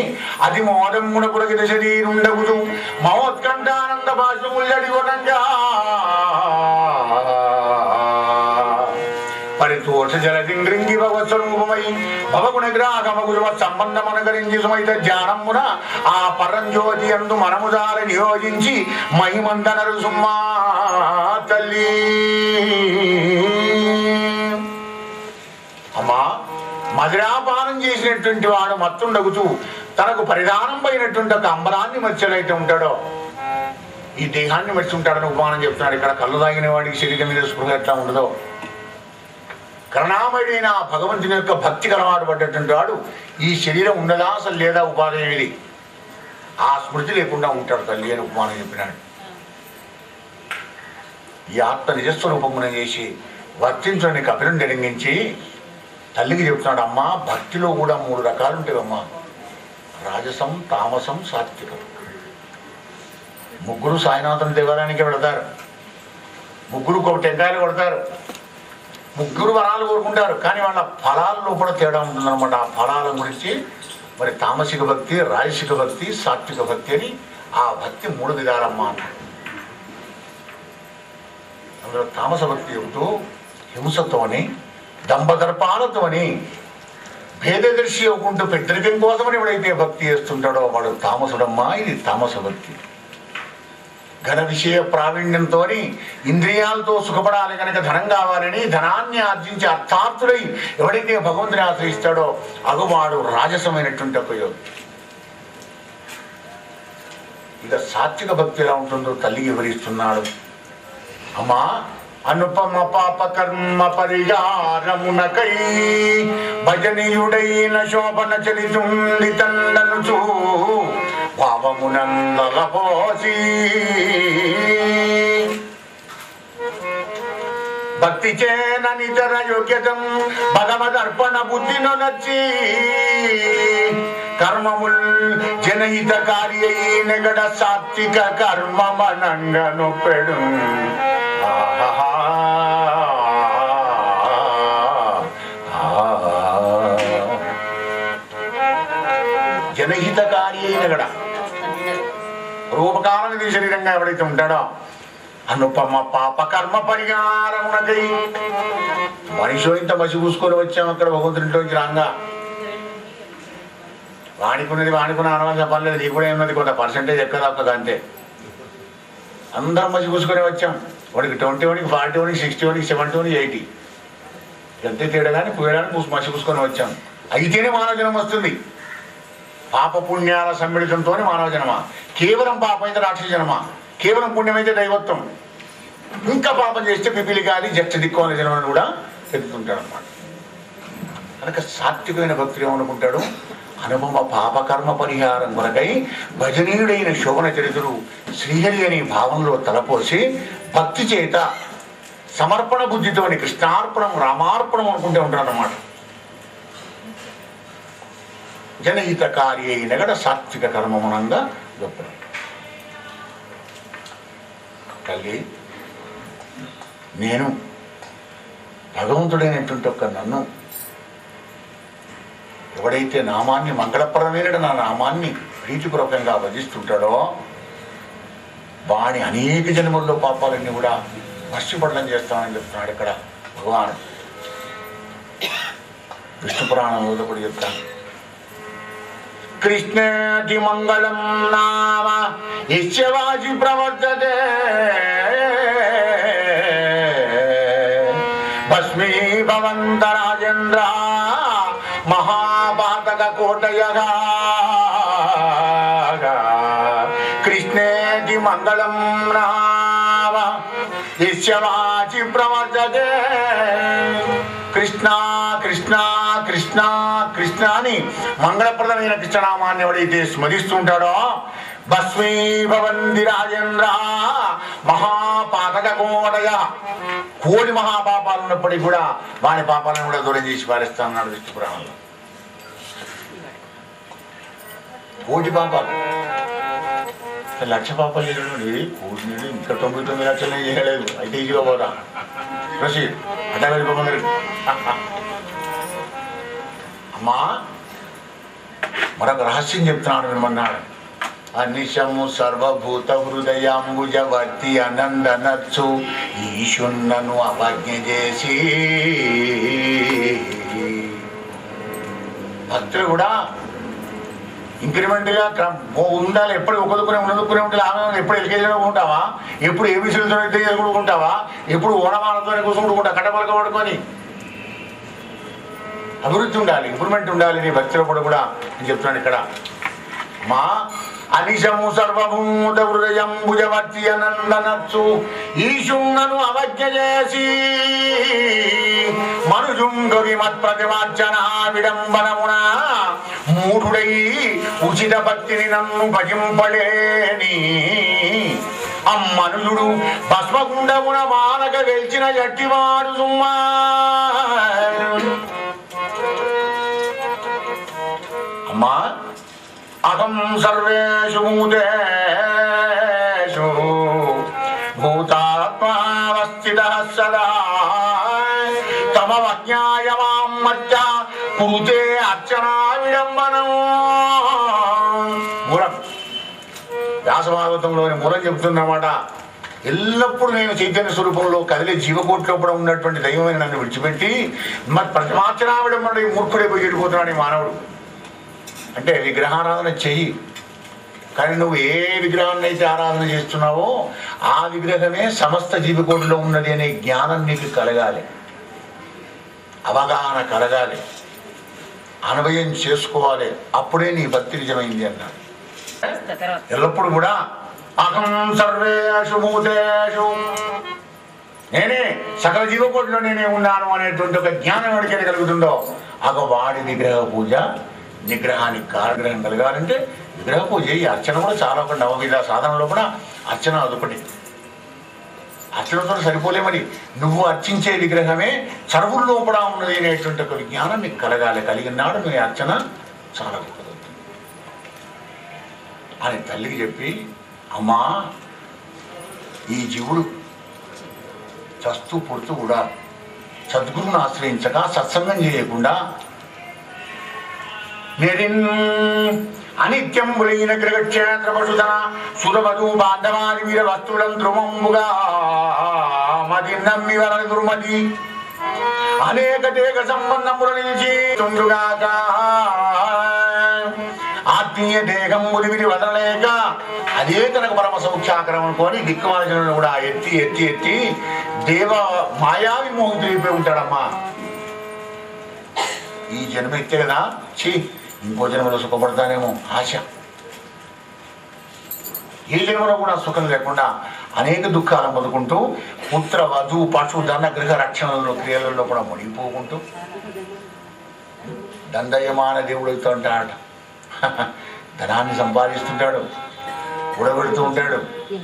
అది మోదమున పురగిత శరీరుండగుదు మహోత్కంఠానంద భాషముల్లడి కొనంగా పరితోష జలదింగ్రింగి భగవత్స్వరూపమై భవగుణగ్రాహమగురువ సంబంధమనగరించి సుమైత ధ్యానమున ఆ పరంజ్యోతి అందు మనముదాల నియోజించి మహిమందనరు సుమ్మా తల్లి. అమ్మా, మదిరాపానం చేసినటువంటి వాడు మత్తుండగుతూ తనకు పరిధానం పైనటువంటి ఒక అంబరాన్ని మర్చెలైతే ఉంటాడో ఈ దేహాన్ని మర్చి ఉంటాడని ఉపమానం చెప్తున్నాడు. ఇక్కడ కళ్ళు తాగిన వాడికి శరీరం మీద స్పృహ ఎట్లా ఉండదో, కరుణామయుడైన భగవంతుని యొక్క భక్తికి అలవాటు పడ్డటువంటి వాడు ఈ శరీరం ఉండదా అసలు లేదా ఉపాధి ఏమిది, ఆ స్మృతి లేకుండా ఉంటాడు తల్లి అని ఉపమానం చెప్పినాడు. ఈ ఆత్మ నిజస్వరూపమున చేసి వర్తించని కపిలను జరిగించి తల్లికి చెప్తున్నాడు, అమ్మ భక్తిలో కూడా 3 రకాలు ఉంటాయమ్మా, రాజసం, తామసం, సాత్వికం. ముగ్గురు సాయినాథం దేవాలయానికి వెళతారు, ముగ్గురు ఒక టెంకాయలు కొడతారు, ముగ్గురు వరాలు కోరుకుంటారు, కానీ వాళ్ళ ఫలాల్లో కూడా తేడా ఉంటుందన్నమాట. ఆ ఫలాల గురించి మరి తామసిక భక్తి, రాజసిక భక్తి, సాత్విక భక్తి అని ఆ భక్తి 3 విధాలమ్మా అన్నాడు. అందులో తామస భక్తి చెబుతూ హింసతో అని, దంభదర్పాలతో అని, భేదదర్శి అవ్వకుంటూ పెద్దరికం కోసమని ఎవడైతే భక్తి చేస్తుంటాడో వాడు తామసుడమ్మా. ఇది తామస భక్తి. ఘన విషయ ప్రావీణ్యంతో ఇంద్రియాలతో సుఖపడాలి కనుక ధనం కావాలని ధనాన్ని ఆర్జించి అర్థార్థుడై ఎవడైతే భగవంతుని ఆశ్రయిస్తాడో అగువాడు రాజసమైనటువంటి ఒక యోగి. ఇక సాత్విక భక్తి ఎలా ఉంటుందో తల్లికి వివరిస్తున్నాడు. అమ్మా, అనుపమ పాప కర్మ పరిహారమునకై భజనీయుడైన శోభన చలితుండి తండనుచూ భావమునందలపోసి భక్తి చేననితర యోగ్యతం భగవదర్పణ బుద్ధిను నచ్చి కర్మముల్ జనహితకారి నెగడ సాత్విక కర్మమనంగను పెడు. జనహితకారి అయినగడ రూపకాలని శరీరంగా ఎవడైతే ఉంటాడో అనుపమ పాప కర్మ పరిహారమునకై. మనిషి ఇంత మసి పూసుకొని వచ్చాము అక్కడ భగవంతునిలోంచి రాంగా. వాడుకున్నది వాడుకున్న అనవలసిన పర్లేదు, నీకు కూడా ఏమన్నది కొంత పర్సెంటేజ్ ఎక్కువ తక్కువ అంతే. అందరం మసి పూసుకొని వచ్చాం. వాడికి 20, 40, 60, 70, 80 ఎంత తేడా కానీ పోయడానికి మసి పూసుకొని వచ్చాం. అయితేనే మానవ జన్మ వస్తుంది. పాప పుణ్యాల సమ్మిళితంతో మానవ జన్మ. కేవలం పాపం అయితే రాక్షస జన్మ, కేవలం పుణ్యమైతే దైవత్వం. ఇంకా పాపం చేస్తే పిపిలి గాలి జక్ష దిక్కువల జన్మను కూడా ఎత్తుతుంటాడు అన్నమాట. కనుక సాత్వికమైన భక్తులు ఏమనుకుంటాడు, అనుపమ పాపకర్మ పరిహారం కొరకై భజనీయుడైన శోభన చరిత్రుడు శ్రీహరి అనే భావంలో తలపోసి భక్తి చేత సమర్పణ బుద్ధితోని కృష్ణార్పణం రామార్పణం అనుకుంటూ ఉంటాడు అన్నమాట. జనహితకారి అయినగడ సాత్విక కర్మమునంగా గొప్ప. తల్లి, నేను భగవంతుడైనటువంటి ఒక్క నన్ను ఎవడైతే నామాన్ని మంగళప్రదమైన నా నామాన్ని ప్రీతిపూర్వకంగా భజిస్తుంటాడో వాణి అనేక జన్మల్లో పాపాలన్నీ కూడా నష్టపడడం చేస్తామని చెప్తున్నాడు ఇక్కడ భగవాను. విష్ణు పురాణంలో కూడా చెప్తాను. కృష్ణాది మంగళం నామ యస్యవాచి ప్రవర్తతే భస్మీభవంత రాజేంద్ర మహాపాతక కోటయగా కృష్ణ కృష్ణ కృష్ణ కృష్ణ అని మంగళప్రదమైన కృష్ణనామాన్ని ఎవడైతే స్మరిస్తుంటాడో భస్మీభవంతి రాజేంద్ర మహాపాతక కోటయ, కోడి మహాపాపాలు ఉన్నప్పటికీ కూడా వాని పాపాలను కూడా దూరం చేసి పారేస్తానన్నాడు విష్ణు పురాణంలో. కోటి పాపాలు, లక్ష పాపాలు చేయడండి, కోటి ఇంకా 99 లక్షలు చేయలేదు. అయితే ఈజీగా పోదా ప్రసీడ్ అట్లా వెళ్ళిపోమన్నారు. అమ్మా మరొక రహస్యం చెప్తున్నాడు వినమన్నాడు. అనిశము సర్వభూత హృదయాంబుజవర్తి అనందనచ్చు ఈశున్నను అవజ్ఞ చేసి. భక్తులు కూడా ఇంక్రిమెంట్గా ఉండాలి. ఎప్పుడు ఒకదుకునే ఉన్నదుకునే ఉంటుంది. ఆమె ఎప్పుడు ఎల్కేజీలో ఉంటావా, ఎప్పుడు ఏబీసీలతో చదువుకుంటావా, ఎప్పుడు ఓనమాలతోనే కూర్చుంటుకుంటా కట్టపలక పడుకొని. అభివృద్ధి ఉండాలి, ఇంప్రూవ్మెంట్ ఉండాలి నీ భక్తుల కూడా నేను చెప్తున్నాను ఇక్కడ. మా అనిశము సర్వభూత హృదయంబుజవర్తి అనందనచ్చు ఈశున్నను అవజ్ఞ చేసి మనుజుండొరి మత్ప్రతిమార్చన విడంబనమున మూఢుడై ఉచిత భక్తిని నన్ను భజింపలేని అమ్మనుజుడు భస్మగుండమున మానక వెల్చిన జట్టివాడు సుమ్మా. అమ్మా అహం సర్వేషు భూతేషు భూతాత్మావస్థితః సదా తమవజ్ఞాయ మాం మధ్య కురుతే అర్చనా విడంబనం. మూలం వ్యాసభాగవతంలోని మూలం చెప్తున్నమాట. ఎల్లప్పుడూ నేను చైతన్య స్వరూపంలో కదిలే జీవకోటి లోపల ఉన్నటువంటి దైవమైన నన్ను విడిచిపెట్టి మరి ప్రతిమార్చనా విడంబన మూర్ఖుడే పోయి చెడిపోతున్నాడు ఈ మానవుడు. అంటే విగ్రహారాధన చెయ్యి, కానీ నువ్వు ఏ విగ్రహాన్ని అయితే ఆరాధన చేస్తున్నావో ఆ విగ్రహమే సమస్త జీవకోటిలో ఉన్నది అనే జ్ఞానం నీకు కలగాలి, అవగాహన కలగాలి, అన్వయం చేసుకోవాలి. అప్పుడే నీ భక్తి నిజమైంది అన్నాడు. ఎల్లప్పుడు కూడా అహం సర్వేషు భూతేషు, నేనే సకల జీవకోటిలో నేనే ఉన్నాను అనేటువంటి ఒక జ్ఞానం ఎవరికైతే కలుగుతుందో అగ వాడి విగ్రహ పూజ, నిగ్రహానికి కారగ్రహం కలగాలంటే విగ్రహ పూజ. ఈ అర్చన కూడా చాలా ఒక నవవిధ సాధనలో కూడా అర్చన అదొకటి. అర్చనతో సరిపోలే, మరి నువ్వు అర్చించే విగ్రహమే సర్వుల లోపల ఉన్నది అనేటువంటి ఒక విజ్ఞానం నీకు కలగాలి. కలిగినాడు నీ అర్చన చాలా గొప్పదవుతుంది అని తల్లికి చెప్పి, అమ్మా ఈ జీవుడు చస్తూ పుడుతూ కూడా సద్గురువును ఆశ్రయించక సత్సంగం చేయకుండా అనిత్యం ములైన గ్రహక్షేత్ర పశుధన సురవధు బాంధవాది వీర వస్తువులం ధ్రువంబుగా మది నమ్మి వరని దుర్మతి అనేక దేగ సంబంధములు నిలిచి తుండుగాక ఆత్మీయ దేహం మురివిని వదలలేక అదే తనకు పరమ సౌఖ్యాకరం అనుకోని దిక్కుమాలను కూడా ఎత్తి ఎత్తి ఎత్తి దేవ మాయావి మోహితులైపోయి ఉంటాడమ్మా. ఈ జన్మ ఎత్తే కదా, ఛీ ఇంకో జన్మలో సుఖపడతానేమో ఆశ. ఏ జన్మలో కూడా సుఖం లేకుండా అనేక దుఃఖాలను పొందుకుంటూ పుత్ర వధు పశు ధన గృహ రక్షణలో క్రియలలో కూడా మునిగిపోకుంటూ దండయమాన దేవుడు అవుతూ ఉంటాడు. ధనాన్ని సంపాదిస్తుంటాడు, కూడబెడుతూ ఉంటాడు,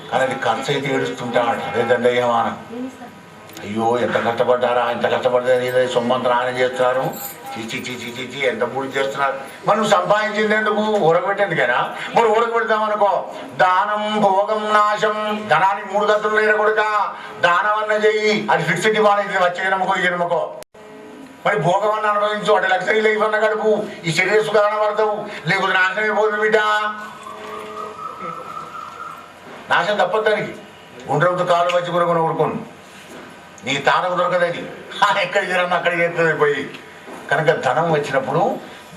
కానీ అది ఖర్చు అయితే ఏడుస్తుంటాడు. అదే దండయమానం. అయ్యో ఎంత కష్టపడ్డారా, ఎంత కష్టపడ్డా ఏదో సొమ్మంతా ఆయన చేస్తున్నారు, చీచి చీచి చీచి ఎంత పూడి చేస్తున్నారు. మరి నువ్వు సంపాదించింది ఎందుకు? ఊరకబెట్టేందుకేనా? మరి ఊరకబెడతామనుకో దానం భోగం నాశం. ధనానికి 3 గతులు లేని కొడుక దానం అన్న చెయ్యి, అది ఫిక్స్డ్ డిపాజిట్ వచ్చే జన్మకో ఈ జన్మకో. మరి భోగం అన్న అనుభవించు, అటు లక్షరీ లైఫ్ అన్న గడుపు, ఈ శరీర సుఖాన పడతావు, లేకపోతే నాశనం అయిపోతుంది బిడ్డ. నాశనం తప్పదు దానికి. గుండ్రంతో కాలు వచ్చి కూడా ఊరుకోను, నీ తానకు దొరకదని ఎక్కడికి చేరన్నా అక్కడికి చేస్తుంది పోయి. కనుక ధనం వచ్చినప్పుడు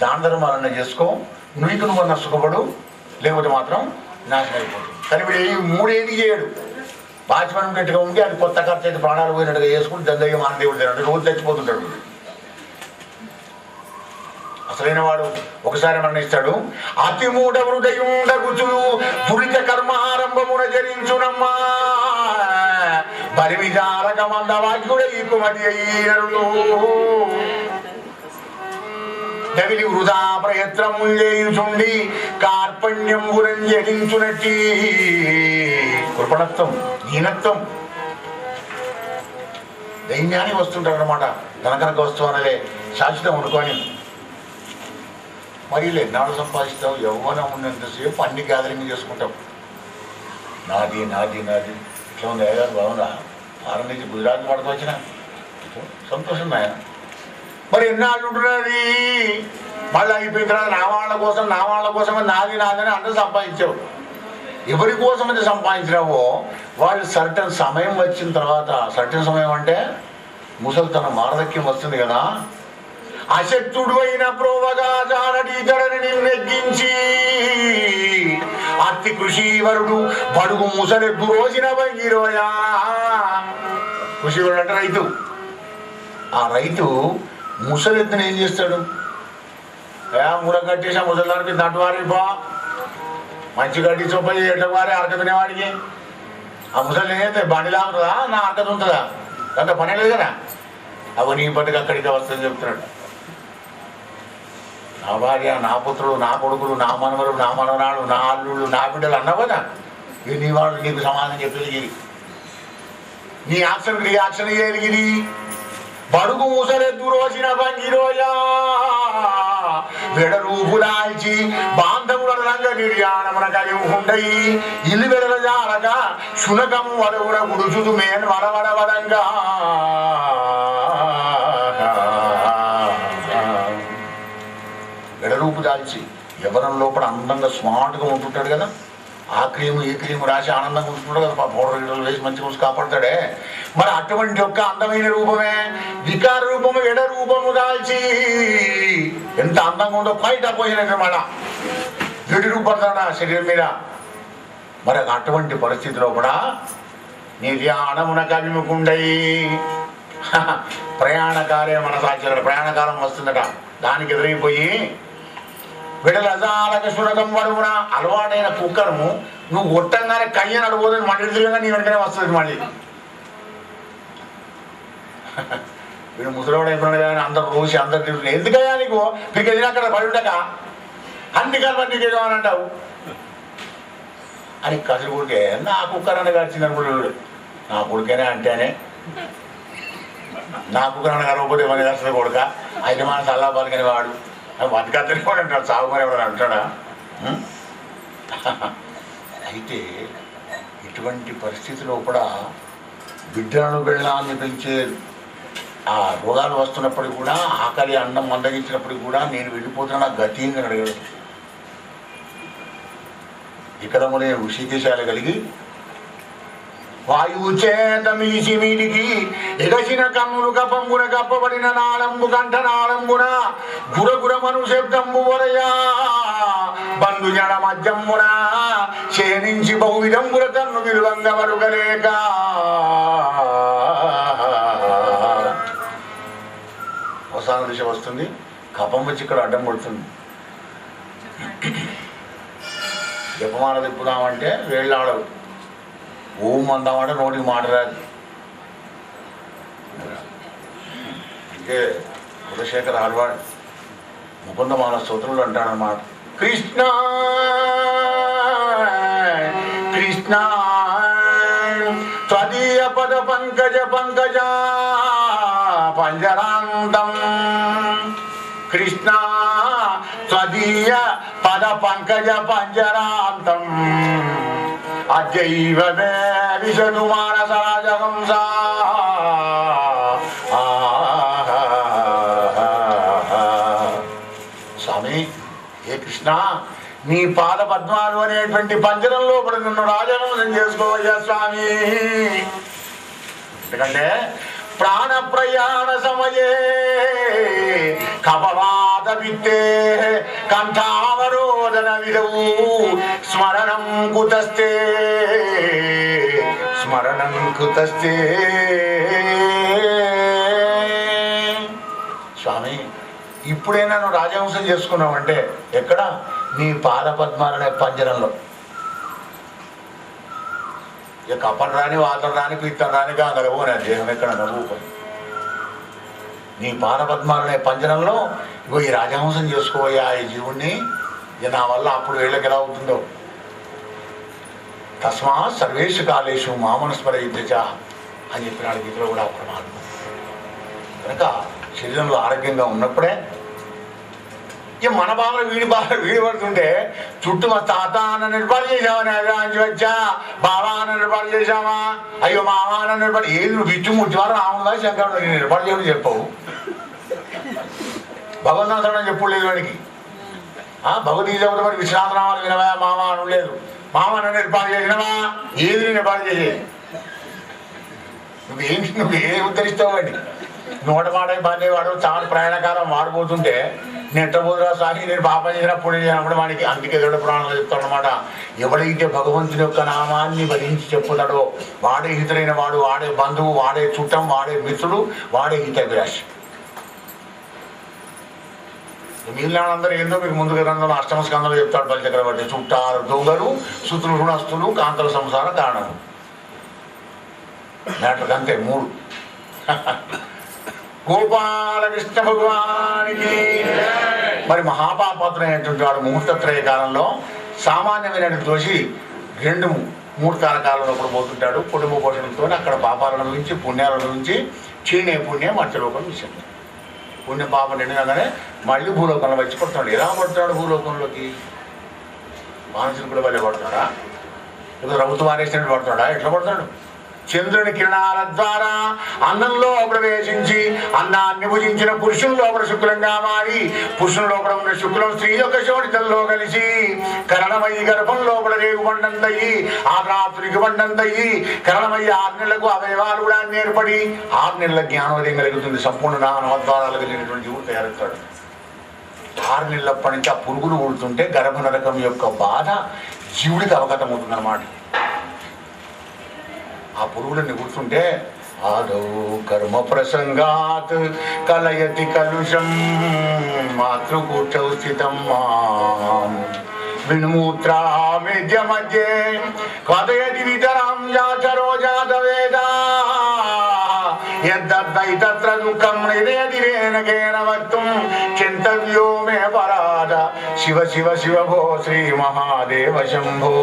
దాన ధర్మాలన్నా చేసుకో, నువ్వు నువ్వన్నా సుఖపడు, లేకపోతే మాత్రం నాశనం అయిపోతుంది. కానీ వీడు ఈ 3 ఏది చేయడు. వాచ్మెన్ గట్టిగా ఉండి అది కొత్త ఖర్చు అయితే ప్రాణాలు పోయినట్టుగా చేసుకుంటే దండయ్య మానదేవుడు తినట్టు రోజు చచ్చిపోతుంటాడు. అసలైన వాడు ఒకసారి మరణిస్తాడు. అతి మూఢ హృదయుండగుచు దురిత కర్మారంభమున జరించునమ్మా బలివిజాలక మందవాక్యుడ ఈకుమతి అయ్యరులు దవిలి వృధా ప్రయత్నము చేయుచుండి కార్పణ్యంబురం జడించునట్టి కృపణత్వం, దీనత్వం. దైన్యానికి వస్తుంటారు అనమాట. ధనకనక వస్తువు అనలే శాశ్వతం అనుకోని. మరి ఎన్నాళ్ళు సంపాదిస్తావు? యవ్వనం ఉన్నంతసేపు అన్ని గ్యాదరింగ్ చేసుకుంటాం. నాది నాది నాది. ఇట్లా ఉంది అయ్యగారు, బాగుందా? వారం నుంచి గుజరాత్ పడుకోవచ్చిన సంతోషం నాయన. మరి ఎన్నాళ్ళు ఉంటున్నది? మళ్ళీ అయిపోయిన తర్వాత నా వాళ్ళ కోసం నాది నాదని అందరూ సంపాదించావు. ఎవరి కోసం అయితే సంపాదించినావో వాళ్ళు సర్టన్ సమయం వచ్చిన తర్వాత, సర్టన్ సమయం అంటే ముసలితనం వార్ధక్యం వస్తుంది కదా, అశక్తుడు అయిన ప్రోవగా జానడీతడని నెగ్గించి అతి కృషివరుడు బడుగు ముసలెద్దు రోజున వంగిరోయా. కృషివరుడు అంటే రైతు. ఆ రైతు ముసలెద్దుని ఏం చేస్తాడు? మూడ కట్టేసా ముసలిదానికి నటువారిపా మంచి గడ్డి చొప్ప ఎట్ల వారి అరక తినేవాడికి. ఆ ముసలి ఏదైతే బండిలా ఉంటుందా, నా అరకత ఉంటుందా? అంత పని లేదు కదా. అవి నీ పట్టుకు అక్కడికి వస్తుందని చెప్తున్నాడు. నా భార్య, నా పుత్రుడు, నా కొడుకులు, నా మనవరు, నా మనవరాలు, నా అల్లుళ్ళు, నా బిడ్డలు అన్నావు కదా. ఇది నీ వాళ్ళు నీకు సమాధానం చెప్పేది. నీ యాక్షన్ రియాక్షన్ ఎరిగిది. బడుగు ముసలెద్దు రోజున బంగిరోయా వెడరూపులాల్చి బాంధవుల రంగ నిర్యాణమున కలిగి ఉండయి ఇల్లు వెడల జాలక శునకము వడవుడ గుడుచుదు మేన్ వడవడవడంగా. వెడరూపు దాల్చి ఎవరం లోపల అందంగా స్మార్ట్గా ఉంటుంటాడు కదా. ఆ క్రీము ఈ క్రీము రాసి ఆనందంగా ఉంటున్నాడు కదా. పౌడర్ గిడలు వేసి మంచి చూసి కాపాడతాడే. మరి అటువంటి యొక్క అందమైన రూపమే వికార రూపము ఎడ రూపము దాల్చి ఎంత అందంగా ఉందో బయట పోయినమాట. విడి రూపడతాడా శరీరం మీద. మరి అటువంటి పరిస్థితిలో కూడా నిర్యాణమున కవిముకుండై ప్రయాణకాలే మన సాధ్యం. ప్రయాణకాలం వస్తుందట. దానికి ఎదురైపోయి విడలజాలక శునకం వడువున అలవాటైన కుక్కను నువ్వు ఒట్టంగానే కయ్యని అడుగుదని మళ్ళీ తిరిగా నీ వెంటనే వస్తుంది. మళ్ళీ వీడు ముసలివాడు అయిపోయినాడు కానీ అందరు రోజు అందరు తిరుగుతుంది. ఎందుకయ్యా నీకు మీకు ఎదిన అక్కడ పడి ఉండక అన్ని కలప నీకేదో అని అంటావు అని కసరు కొడుకే. నా కుక్కరన్న గడిచింది అనుకుంటాడు. నా కొడుకేనే అంటేనే నా కుక్కరన్న కలవకపోతే ఇవన్నీ కష్టం కొడుక అయితే మన సల్లా బతికని వాడు బతికత్తని కూడా అంటాడు. సాగు మరి ఎవరు అంటాడా? అయితే ఇటువంటి పరిస్థితిలో కూడా బిడ్డలను బెళ్ళాన్ని పెంచే ఆ రోగాలు వస్తున్నప్పటికీ కూడా, ఆకలి అన్నం మందగించినప్పటికీ కూడా నేను వెళ్ళిపోతున్నా గతి అని అడిగాడు. ఇకదములే ఋషికేశాలు కలిగి వాయువు చేత మీసి మీదికి ఎగసిన కన్నులు కపంబున కప్పబడిన నాళంబు కంఠనాళంబున గురగురమను శబ్దంబు వరయా బంధు జడ మధ్యమున క్షేణించి బహువిధంబుల తన్ను విలువంగ వరుగలేక అవసాన దిశ వస్తుంది. కపం వచ్చి ఇక్కడ అడ్డం పడుతుంది. జపమాల తిప్పుదామంటే వేళ్ళాడవు. ఓం అందామంటే నోటికి మాట రాదు. అంటే కులశేఖర్ ఆడవాడు ముకుందమాల స్తోత్రులు అంటాడనమాట. కృష్ణ కృష్ణ త్వదీయ పద పంకజ పంకజ పంజరాంతం కృష్ణ త్వదీయ పద పంకజ పంజరాంతం అజైవ మే విశదు మానస రాజహంస. స్వామి ఏ కృష్ణ నీ పాద పద్మాలు అనేటువంటి పంజరంలో పడి నిన్ను రాజహంసం చేసుకోవయ్యా స్వామి. ఎందుకంటే ప్రాణ ప్రయాణ సమయే కపవాద విత్తే కంఠావరోధన విధవు స్మరణం కుతస్తే స్మరణం కుతస్తే. స్వామి ఇప్పుడైనా నువ్వు రాజహంసం చేసుకున్నావంటే ఎక్కడ? నీ పాద పద్మాలనే పంజరంలో. ఇక కప్పం రాని వాతం రాని పిత్తం రాని కాగలవు నా దేహం ఎక్కడ నవ్వుకొని. నీ పాదపద్మాలనే పంజరంలో ఇగో ఈ రాజహంసం చేసుకోవయ్యా ఈ జీవుణ్ణి, ఇక నా వల్ల అప్పుడు వీళ్ళకి ఎలా అవుతుందో. తస్మాత్ సర్వేషు కాలేషు మామనుస్మరయుద్ధ అని చెప్పినాడు గీతలో కూడా పరమాత్మ. కనుక శరీరంలో ఆరోగ్యంగా ఉన్నప్పుడే ఇక మన బాధ వీడి పడుతుంటే చుట్టూ మా తాత నన్ను ఏర్పాటు చేసావని అభిరాంచి వచ్చా, బావా నన్ను ఏర్పాటు చేసావా, అయ్యో మావా నన్ను ఏర్పాటు ఏది నువ్వు బిచ్చు ముట్టివారు రాముడా శంకరుడు నేను ఏర్పాటు చేయడం చెప్పవు. భగవంతుడు చెప్పుడు లేదు వాడికి. భగవద్గీత మరి విశ్రాంతనామాలు వినవా మామ అనలేదు. మామ నన్ను ఏర్పాటు చేసినవా, ఏది నేను ఏర్పాటు చేసేది. నువ్వేం ఉద్ధరిస్తావు వాడిని. నోట మాట బాధేవాడు చాలా ప్రయాణకాలం వాడిపోతుంటే నెట్టబోదురా సాగి నేను పాపం చేసినప్పుడు చేసినప్పుడు వాడికి అందుకే దొడ్డ పురాణంలో చెప్తాడు అనమాట. ఎవడైతే భగవంతుని యొక్క నామాన్ని భరించి చెప్పుతాడో వాడే హితుడైన వాడు, వాడే బంధువు, వాడే చుట్టం, వాడే మిత్రుడు, వాడే హితాభిలాషి. మిగిలిన అందరూ ఏందో మీకు ముందు గ్రంథంలో అష్టమ స్కంధంలో చెప్తాడు బలిచక్రవర్తి. చుట్టాలు దొంగలు, సుతులు రుణస్తులు, కాంతల సంసార కారణము. మ్యాటర్ అంతే మూడు. గోపాలకృష్ణ భగవానికి. మరి మహాపాపత్రైనటువంటి వాడు ముహూర్తత్రయ కాలంలో సామాన్యమైన దోషి 2-3 కాలంలో కూడా పోతుంటాడు. కుటుంబ పోషణతో అక్కడ పాపాలను నుంచి పుణ్యాలను నుంచి క్షీణే పుణ్యం మధ్యలోకం విషయం. పుణ్యం పాపం నిండినగానే మళ్ళీ భూలోకంలో వచ్చి పడుతున్నాడు. ఎలా పడుతున్నాడు భూలోకంలోకి? మానసులు కూడా వెళ్ళి పడుతున్నాడా? ఇప్పుడు ప్రభుత్వం వారేసినట్టు పడుతున్నాడా? ఎట్లా పడుతున్నాడు? చంద్రుని కిరణాల ద్వారా అన్నంలో ప్రవేశించి అన్నాన్ని భుజించిన పురుషుని లోపల శుక్లంగా మారి, పురుషుని లోపల ఉన్న శుక్లం స్త్రీ యొక్క శోడితల్లో కలిసి కరణమయ్యి గర్భం లోపల రేగు బండంతయ్యి ఆ రాత్రికి బండంతయ్యి కరణమయ్యి 6 నెలలకు అవయవాలు కూడా ఏర్పడి 6 నెలల జ్ఞానోదయం కలుగుతుంది. సంపూర్ణ నవద్వారాలు కలిగినటువంటి జీవుడు తయారవుతాడు. 6 నెలలప్పటి నుంచి ఆ పురుగులు ఊడుతుంటే గర్భ నరకం యొక్క బాధ జీవుడికి అవగతమవుతుంది అన్నమాట. ఆ పురుగులన్నీ కూర్చుంటే ఆదౌ కర్మ ప్రసంగాత్ కలయతి కలుషం మాతృకూటౌ స్థితం వినుమూత్రామేద్య మధ్యే కథయతి వితరాం యాచరో జాతవేద యద్దైతత్ర దుఃఖం నిరేదిరేణ వక్తుం చింతవ్యో మే పరాద శివ శివ శివ భో శ్రీ మహాదేవ శంభో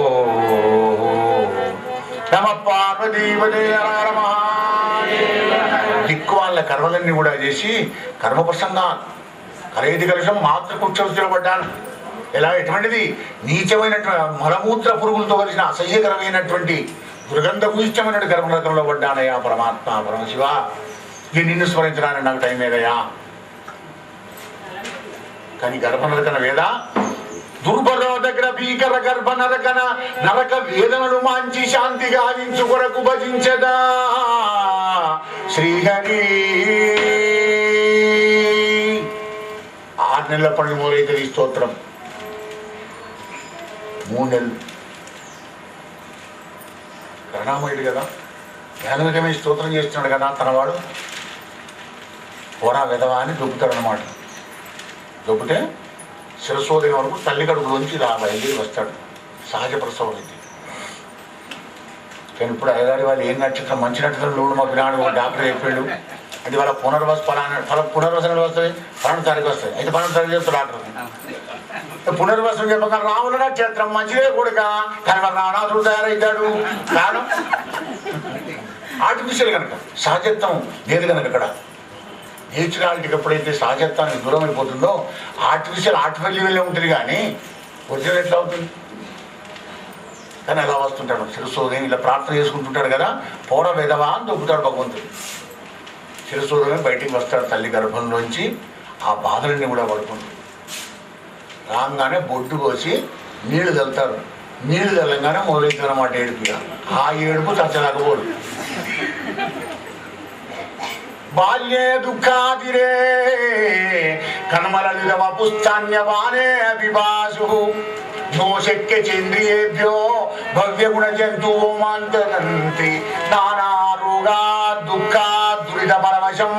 నమ పార్వతీపదే హర మహాదేవ. దిక్కు వాళ్ళ కర్మలన్నీ కూడా చేసి కర్మ ప్రసంగా కలయతి కలుషం మాతృకుక్షలో పడ్డాను. ఎలా ఎటువంటిది? నీచమైనటువంటి మలమూత్ర పురుగులతో కలిసిన అసహ్యకరమైనటువంటి దుర్గంధభూయిష్టమైన గర్భనరకంలో పడ్డానయ్యా పరమాత్మ పరమశివ. ఇది నిన్ను స్మరించడానికి నాకు టైం లేదయ్యా. కానీ గర్భనరకన వేద దుర్భరోదగ్ర భీకర గర్భ నరకన నరక వేదనలు మాంచి శాంతి గావించు కొరకు భజించదా శ్రీహరి. 6 నెలల పని మొదలైతే ఈ స్తోత్రం. 3 నెలలు కరుణామయుడు కదా, జ్ఞానోదయమే స్తోత్రం చేస్తున్నాడు కదా. తనవాడు పోరా వెదవా అని దొబ్బుతాడు అన్నమాట. దొబ్బితే శిరస్సోదయం వరకు తల్లి కడుపులోంచి బయలుదేరి వస్తాడు. సహజ ప్రసవం ఇది. కానీ ఇప్పుడు అయ్యగారి వాళ్ళు ఏం నక్షత్రం మంచి నక్షత్రం లోడు మా పిల్లాడు డాక్టర్ చెప్పాడు అంటే వాళ్ళ పునర్వసన వస్తుంది, 12వ తారీఖు వస్తుంది. అయితే 12వ తారీఖు చెప్తాడు డాక్టర్. పునర్వసనం చెప్పక రాముల నక్షత్రం మంచిదే కూడక, కానీ వాళ్ళ రావణాసుడు తయారవుతాడు. కారణం ఆర్టిఫిషియల్ కనుక, సహజత్వం లేదు కనుక. అక్కడ నేచురాలిటీకి ఎప్పుడైతే సహజత్వానికి దూరం అయిపోతుందో ఆర్టిఫిషియల్ ఉంటుంది, కానీ ఒరిజినల్ ఎట్లా అవుతుంది? కానీ అలా వస్తుంటాడు. శిరస్సోదయం ఇలా ప్రార్థన చేసుకుంటుంటాడు కదా, పోర వెదవా అని దొబ్బుతాడు భగవంతుడు. శిరస్సోదయం బయటికి వస్తాడు తల్లి గర్భంలోంచి. ఆ బాధలన్నీ కూడా పడుకుంటాడు. రాగానే బొడ్డు కోసి నీళ్లు చల్లుతారు. నీళ్లు చల్లంగానే మొదలవుతుంది అన్నమాట ఏడుపుగా. ఆ ఏడుపు చచ్చలేకపోడు. బాల్యే దుఃఖాదిరే కన్మలలిదవ పుస్తాన్యవానే అభిభాసు నో శక్య చంద్రియేభ్యో భవ్య గుణ జంతువు మాంతనంతి నానా రోగా దుఃఖా దురిత పరవశం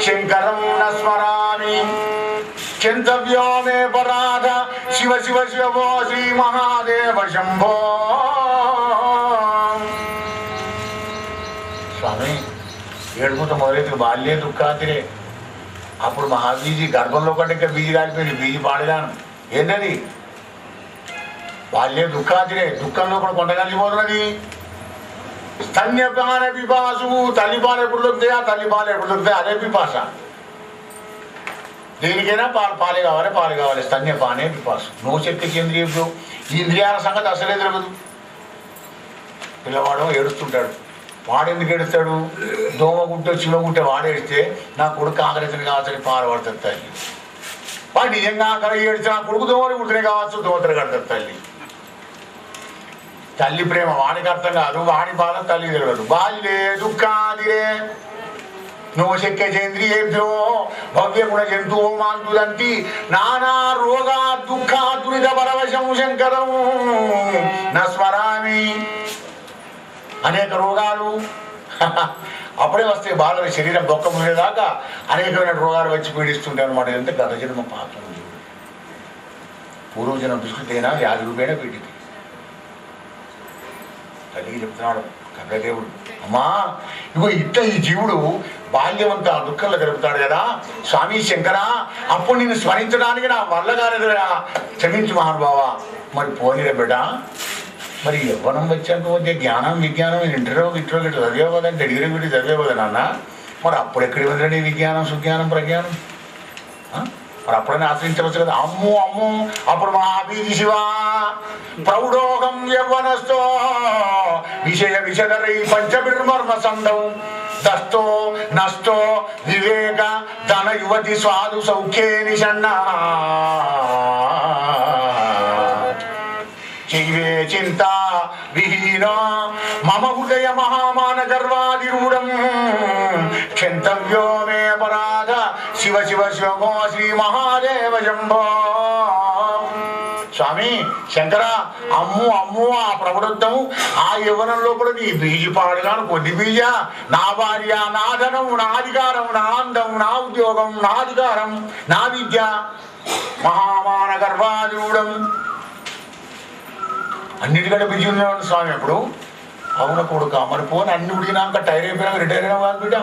శంకరం న స్మరామి చింతవ్యో మే పరాధ శివ శివ శివో శ్రీ మహాదేవ శంభో. స్వామి ఏడుపుతో మొదలైతే బాల్యే దుఃఖాతిరే అప్పుడు మహాబీజీ గర్భంలో కంటే ఇంకా బీజీ కాలిపోయింది, బీజీ పాడగాను ఏంటది వాళ్ళే దుఃఖాతిరే, దుఃఖంలో కూడా కొండగలిపోతున్నది. స్తన్యపాన పిపాసు, తల్లిపాలు ఎప్పుడు దొరుకుతాయి, ఆ తల్లిపాలు ఎప్పుడు దొరుకుతాయి, అదే పిపాస. దేనికైనా పాలు కావాలి. స్తన్యపానే పిపాసు. నోశక్తి కేంద్రీయుడు. ఈ ఇంద్రియాల సంగతి అసలే తెలియదు. పిల్లవాడు ఏడుస్తుంటాడు. వాడెందుకు ఏడుస్తాడు? దోమ గుట్టే చివగుట్టే వాడేడిస్తే నా కొడుకు ఆకలితని కావాల్సిన పాలు పడుతుంది తల్లి. వాడు నిజంగా ఆకలి ఏడిస్తే నా కొడుకు దోమలు కుడితేనే కావచ్చు, దోమతలు కడుతుంది తల్లి. తల్లి ప్రేమ వాడికి అర్థం కాదు, వాడి బాధ తల్లి తెలియదు. బాల్యే దుఃఖాదిరే నోశక్యేంద్రియేభ్యో భవ్య గుణ జంతువు మాంతులంటి నానా రోగా దుఃఖ దురిత పరవశం శంకరం నస్మరామి. అనేక రోగాలు అప్పుడే వస్తాయి, బాధలు శరీరం బొక్క మునేదాకా అనేకమైన రోగాలు వచ్చి పీడిస్తుంటాయి అనమాట. ఎంత గత జన్మ పాపం, పూర్వజన్మ దుష్కృతైనా వ్యాధి రూపేణ పీడితి. తల్లికి చెప్తున్నాడు కపిలదేవుడు, అమ్మా ఇగో ఇట్లా ఈ జీవుడు బాల్యమంతా దుఃఖంలో గడుపుతాడు కదా స్వామి శంకరా, అప్పుడు నిన్ను స్మరించడానికి నా వల్ల కాలేదురా, క్షమించు మహానుభావ. మరి పోనీరా బిడ్డ, మరి యవ్వనం వచ్చాక వచ్చే జ్ఞానం విజ్ఞానం ఇంటరో గిట్రో గిట్ల చదివేపోదంటే డిగ్రీ పెట్టి చదివేపోదా నాన్న. మరి అప్పుడు ఎక్కడి ఉందండి విజ్ఞానం సుజ్ఞానం ప్రజ్ఞానం? మరి అప్పుడైనా ఆశ్రయించవచ్చు కదా. అమ్ము అప్పుడు మా బీజి శివ ప్రౌఢోగం యవ్వనస్తో విషయ విషదరై పంచబిర్మర్మ సందం దస్తో నష్టో వివేక ధన యువతి స్వాదు సౌఖ్యే నిషన్నా చైవే చింత విహీన మమ హృదయ మహామాన గర్వాదిరూఢం క్షంతవ్యో మే పరాధ శివ శివ శివగో శ్రీ మహాదేవ శంభో. స్వామి శంకర, అమ్ము ఆ ప్రబుద్ధము ఆ యవ్వనంలో కూడా నీ బీజి పాడుగాను కొద్ది బీజ. నా భార్య, నా ధనం, నా అధికారం, నా అందం, నా ఉద్యోగం, నా అధికారం, నా విద్య, మహామాన గర్వాదిరూఢం అన్నిటికంటే బిజీ ఉన్నాడు స్వామి. అప్పుడు అవున కొడుక మరి పోని అన్ని ఉడికినాక టైర్ అయిపోయినాక రిటైర్ అయినా కాదు బిడ్డ,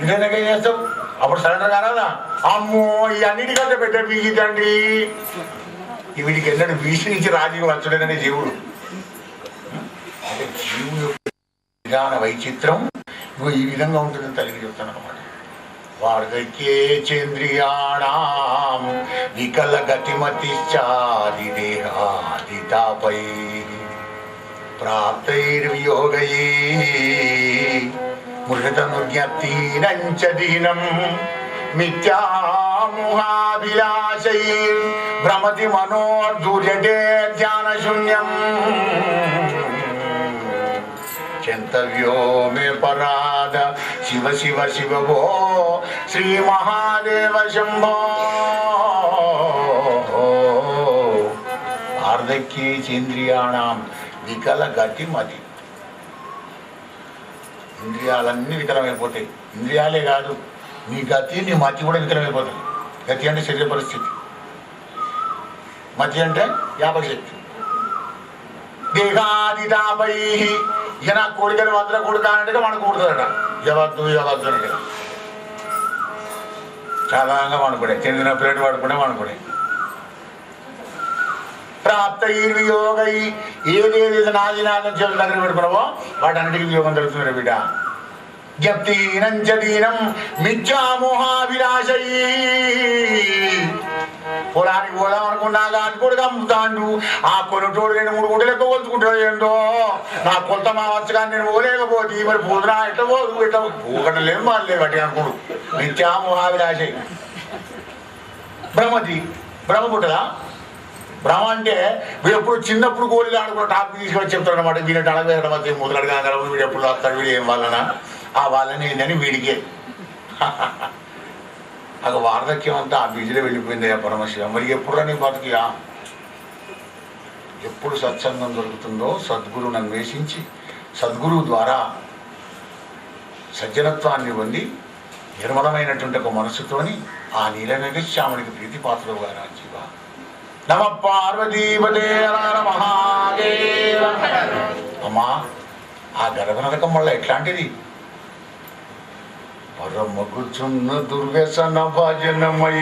రిటైర్ ఏం చేస్తావు? అప్పుడు సరెండర్ కాదా? అమ్మో ఈ అన్నిటికంటే పెట్టే బీజీ తండ్రి. వీడికి ఎన్నడూ బీసీ నుంచి రాజీవ్ వచ్చుడేననే జీవుడు. అంటే జీవుడు యొక్క విధాన వైచిత్రం ఈ విధంగా ఉంటుందని తల్లికి చెప్తాను అన్నమాట. వార్ధక్యే చంద్రియాణాం వికల గతిమతిశ్చాది దేహాదితాపై ప్రాప్తైర్వియోగయే మృతనుజ్ఞప్తినంచ దీనం మిథ్యామోహాభిలాషై భ్రమతి మనోర్ధూర్యతే ధ్యానశూన్యం చింతవ్యో మే పరాధ శివ శివ శివో శ్రీ మహాదేవ శంభో. వార్ధక్యే చంద్రియాణం వికల గతి మతి. ఇంద్రియాలన్నీ వికలమైపోతాయి. ఇంద్రియాలే కాదు, నీ గతి నీ మతి కూడా వికలమైపోతుంది. గతి అంటే శరీర పరిస్థితి, మతి అంటే జ్ఞాపకశక్తి. దేహాదితాపై ఇక నా కోరికలు మాత్రం కొడుకానంటే మనకు కుడుతుందట. ఎవద్దు అంటే సాధారణంగా వాడుకునే చెందిన ప్లేట్ వాడుకునే ప్రాప్తైర్వియోగై ఏదేది నాదినాథం చెవుల దగ్గర పెట్టుకున్నావో వాటన్నిటికీ వియోగం జరుగుతుంది బిడ్డ. జప్తీనంచదీనం మిథ్యామోహాభిలాషై. పొలానికి పోదాం అనుకున్నా కానీ కొడుకు అమ్ముతాండు. ఆ కొనుటోడు 2-3 గుంటలు ఎక్కువ కొలుచుకుంటాడు. ఏంటో నా కొలత మా వచ్చు కానీ నేను పోలేకపోతే మరి పోదునా ఎట్లా పోదు ఎట్లా పోగట లేదు మాలేదు బట్టి అనుకోడు. మిథ్యామోహాభిలాషై. భ్రమతి భ్రమ పుట్టదా? భ్రమ అంటే వీడు ఎప్పుడు చిన్నప్పుడు గోళీలు ఆడుకున్న టాపిక్ తీసుకొని చెప్తాడు అనమాట. వీడు అడగడం వచ్చి ముదలడు కాగలవు, వీడు ఎప్పుడు వస్తాడు, వీడు ఏం వాళ్ళనా ఆ వాళ్ళని ఏంటని వీడికే అది వార్ధక్యం అంతా ఆ బీజీలో వెళ్ళిపోయింది. పరమశివ మరి ఎప్పుడు నీ బతికియా? ఎప్పుడు సత్సంగం దొరుకుతుందో సద్గురువును అన్వేషించి సద్గురువు ద్వారా సజ్జనత్వాన్ని పొంది నిర్మలమైనటువంటి ఒక మనసుతోని ఆ నీలమేఘశ్యామునికి ప్రీతిపాత్రుడుగా రాజీవ. నమ పార్వతీపదే మహాదేవ. అమ్మా ఆ గర్భనరకం వల్ల ఎట్లాంటిది? పరమగుచున్న దుర్వ్యసన భజనమై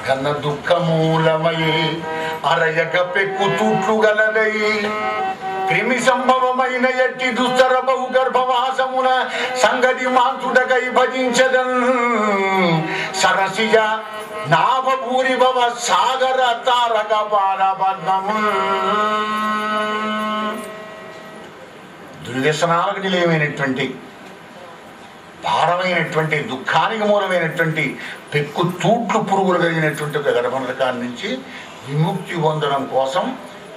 ఘన దుఃఖమూలమై అరయక పెక్కు తూట్లు గలదై క్రిమి సంభవమైన ఎట్టి దుస్తర బహుగర్భవాసమున సంగతి మాంతుడకై భజించదన్ సరసిజ నాభూరి భవ సాగర తారక పారపద్మము. దుర్వ్యసనాలకు నిలయమైనటువంటి భారమైనటువంటి దుఃఖానికి మూలమైనటువంటి పెక్కు తూట్లు పురుగులు కలిగినటువంటి ఒక గర్భనరకాన్ని నుంచి విముక్తి పొందడం కోసం,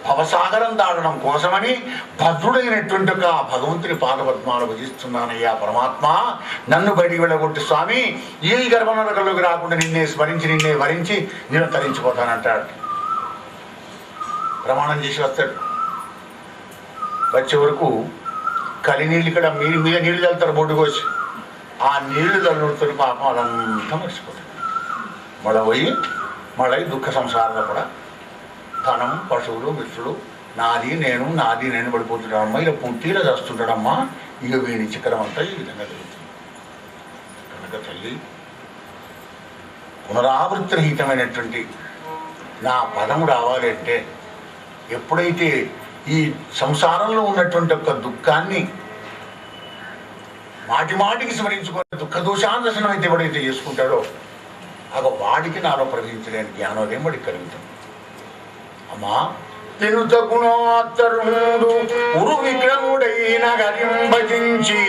భవసాగరం దాటడం కోసమని భద్రుడైనటువంటి ఒక భగవంతుని పాదపద్మాలు భజిస్తున్నానయ్యా పరమాత్మ, నన్ను బయటికి వెళ్ళగొట్టి స్వామి, ఈ గర్భనరకంలోకి రాకుండా నిన్నే స్మరించి నిన్నే వరించి నేను తరించిపోతానంటాడు. ప్రమాణం చేసి వస్తాడు. వచ్చే వరకు కలినీళ్ళు ఇక్కడ మీద నీళ్లు చల్లుతారు బొడ్డు కోసి, ఆ నీళ్లు చల్లుడుతున్న పాపం అదంతా మర్చిపోతాడు. మళ్ళీ పోయి మళ్ళీ దుఃఖ సంసారంలో కూడా ధనం, పశువులు, మిత్రులు, నాది నేను పడిపోతున్నాడమ్మా, ఇలా పుట్టిలో చేస్తుంటాడమ్మా, ఇక వీడి చిక్కరం అంతా ఈ విధంగా జరుగుతుంది. కనుక తల్లి, పునరావృత్తిరహితమైనటువంటి నా పదము రావాలి అంటే ఎప్పుడైతే ఈ సంసారంలో ఉన్నటువంటి ఒక దుఃఖాన్ని మాటికి స్మరించుకుని దుఃఖ దోషాందర్శనం అయితే ఎవడైతే చేసుకుంటాడో అగ వాడికి నాలో ప్రవహించలేని జ్ఞానోదయం వాడికి కలుగుతుంది. అమ్మా, తినుత గుణోత్తరుడు ఉరు విక్రముడైన గరింభజించి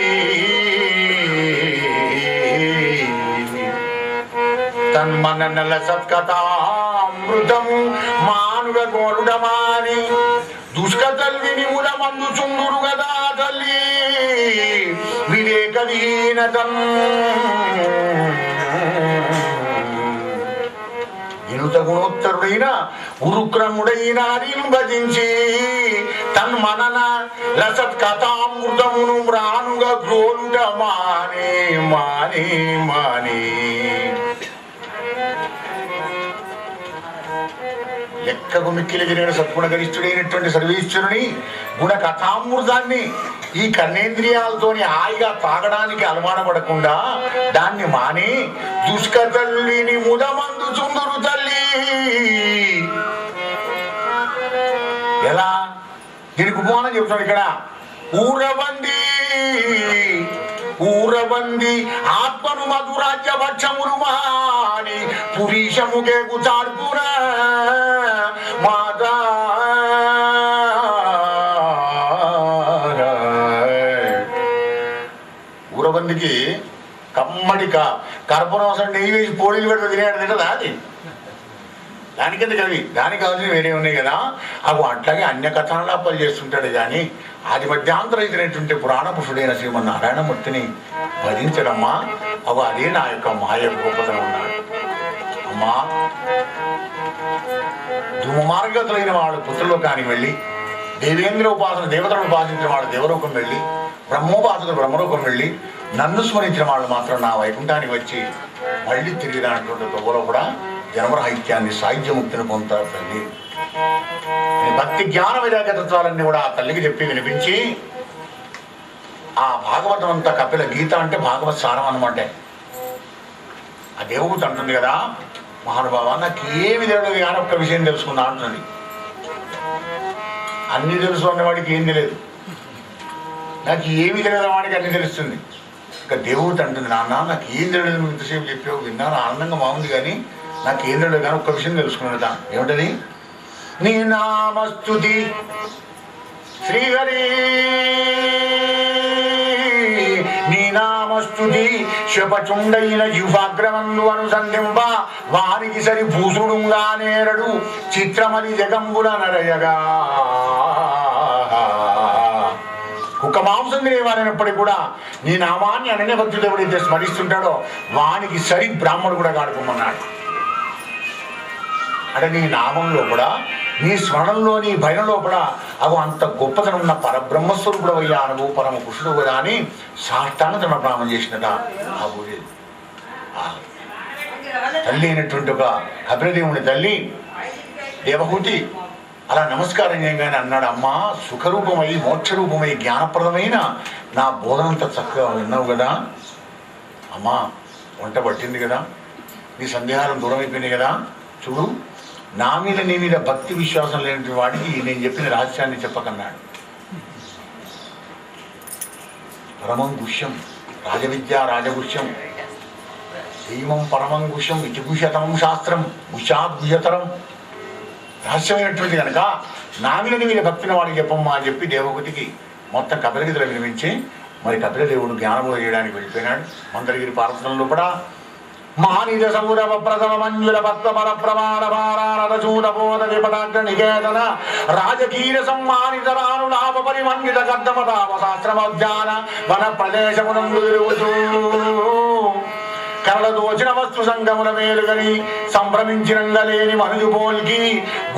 తన్మన నల సత్కథామృతము మానుడ గోరుడమాని దుష్కతల్విని ములమందు చుందురు గదా తల్లి వివేకదీనతం. వినుత గుణోత్తరుడైన ఉరుక్రముడైన హరిని భజించి తన్మనన లసత్ కథామృతమును మ్రానుగా గ్రోలుట మానే మానే మానే. లెక్కకు మిక్కిలి జరిగిన సత్గుణ గరిష్ఠుడైనటువంటి సర్వేశ్వరుని గుణ కథామృతాన్ని ఈ కర్ణేంద్రియాలతోని హాయిగా తాగడానికి అలవాటపడకుండా దాన్ని మాని దుష్క తల్లిని ముదమందు చుందురు తల్లి. ఎలా? దీనికి ఉపమానం చెప్తాడు ఇక్కడ. ఊరబంది ఆత్మను మధురాజ్య భక్షములు మాని పురీషముకే గుచాడుకున మాతా ఊరబందికి కమ్మడి కర్పూరం నెయ్యి వేసి పోలీలు పెడితే తినేడు తింటదా? అది దానికెందుకు కవి, దానికి కావాల్సిన వేరే ఉన్నాయి కదా. అవి అట్లాగే అన్య కథనాలాపాలు చేస్తుంటాడు. కానీ ఆది మధ్యాంతరైతున్నటువంటి పురాణ పురుషుడైన శ్రీమన్నారాయణమూర్తిని భజించడమ్మా, అవి అదే నా యొక్క మాయ గొప్పతనం ఉన్నాడు. అమ్మా, ధూమమార్గతులైన వాడు పుత్రలోకానికి వెళ్ళి, దేవేంద్ర ఉపాసన దేవతలను ఉపాసించిన వాడు దేవలోకం వెళ్ళి, బ్రహ్మోపాసకులు బ్రహ్మలోకం వెళ్ళి, నన్ను స్మరించిన వాళ్ళు మాత్రం నా వైకుంఠానికి వచ్చి మళ్ళీ తిరిగి రానటువంటి తొవ్వలో కూడా జన్మరాహిత్యాన్ని సాహిత్యముక్తిని పొందుతారు తల్లి. భక్తి జ్ఞాన విరాగతత్వాలన్నీ కూడా ఆ తల్లికి చెప్పి వినిపించి, ఆ భాగవతం అంతా కపిల గీత అంటే భాగవత్ సారం అన్నమాట. ఆ దేవభూతి అంటుంది కదా, మహానుభావ నాకు ఏమి తెలియదు కానీ ఒక్క విషయం తెలుసుకున్నా అంటుంది. అన్ని తెలుసు అన్నవాడికి ఏం తెలియదు, నాకు ఏమి తెలియదు వాడికి అన్ని తెలుస్తుంది. ఇక దేవభూతి అంటుంది, నాన్న నాకు ఏం తెలియదు, నువ్వు ఇంతసేపు చెప్పావు, విన్నాను, ఆనందంగా బాగుంది, కానీ నాకు ఏం తెలియదు కానీ ఒక్క విషయం తెలుసుకున్నాడు. ఏమిటది? నీ నామస్తుతి శ్రీహరి, నీ నామస్తుతి శపచుండైన జిహ్వాగ్రమందు అనుసంధింప వారికి సరి భూసుడుగా నేరడు చిత్రమది జగంబుల నరయగా. కుక్క మాంసం తినేవారైనప్పటికీ కూడా నీ నామాన్ని అనన్య భక్తుడు ఎవడైతే స్మరిస్తుంటాడో వానికి సరి బ్రాహ్మణుడు కూడా కాడుకోమన్నాడు. అంటే నీ నామంలో కూడా, నీ స్మరణంలో, నీ భయంలో కూడా అవి అంత గొప్పతనం ఉన్న పరబ్రహ్మస్వరూపుడు అయ్యా అనుభవ పరమ పురుషుడు కదా అని సాష్టాంగ ప్రణామం చేసినట ఆ పూజ. తల్లి అయినటువంటి ఒక కపిలదేవుని తల్లి దేవహూతి అలా నమస్కారం చేయగానే అన్నాడు, అమ్మా సుఖరూపమై మోక్షరూపమై జ్ఞానప్రదమైన నా బోధనంత చక్కగా విన్నావు కదా అమ్మా, వంట పట్టింది కదా, నీ సందేహాలు దూరం అయిపోయినాయి కదా, చూడు నా మీద నీ మీద భక్తి విశ్వాసం లేని వాడికి నేను చెప్పిన రహస్యాన్ని చెప్పకన్నాడు. పరమం గుష్యం రాజవిద్య రాజగుష్యం దైవం పరమం గుష్యం ఇతిగుషతమం శాస్త్రం గుషాద్గుషతరం. రహస్యమైనటువంటి కనుక నా మీద నీ మీద భక్తిన వాడికి చెప్పమ్మా అని చెప్పి దేవహూతికి మొత్తం కపిలగీతలు వినిపించి మరి కపిలదేవుడు జ్ఞానబోధ చేయడానికి వెళ్ళిపోయినాడు. మందరగిరి పార్వతంలో కూడా మానిజ సౌరవ ప్రథమ మంజుల పద్మపర ప్రమాణ భారారచూత బోధ విపటాగ్ర నికేతన రాజకీయ సమ్మానిత రానులాభ పరిమన్విత కర్దమతాప శాస్త్రమోద్యాన వన ప్రదేశమునందు తిరుగుతూ కరల దోచిన వస్తు సంగముల మేలుగని సంభ్రమించినంగలేని మనుజు పోల్కి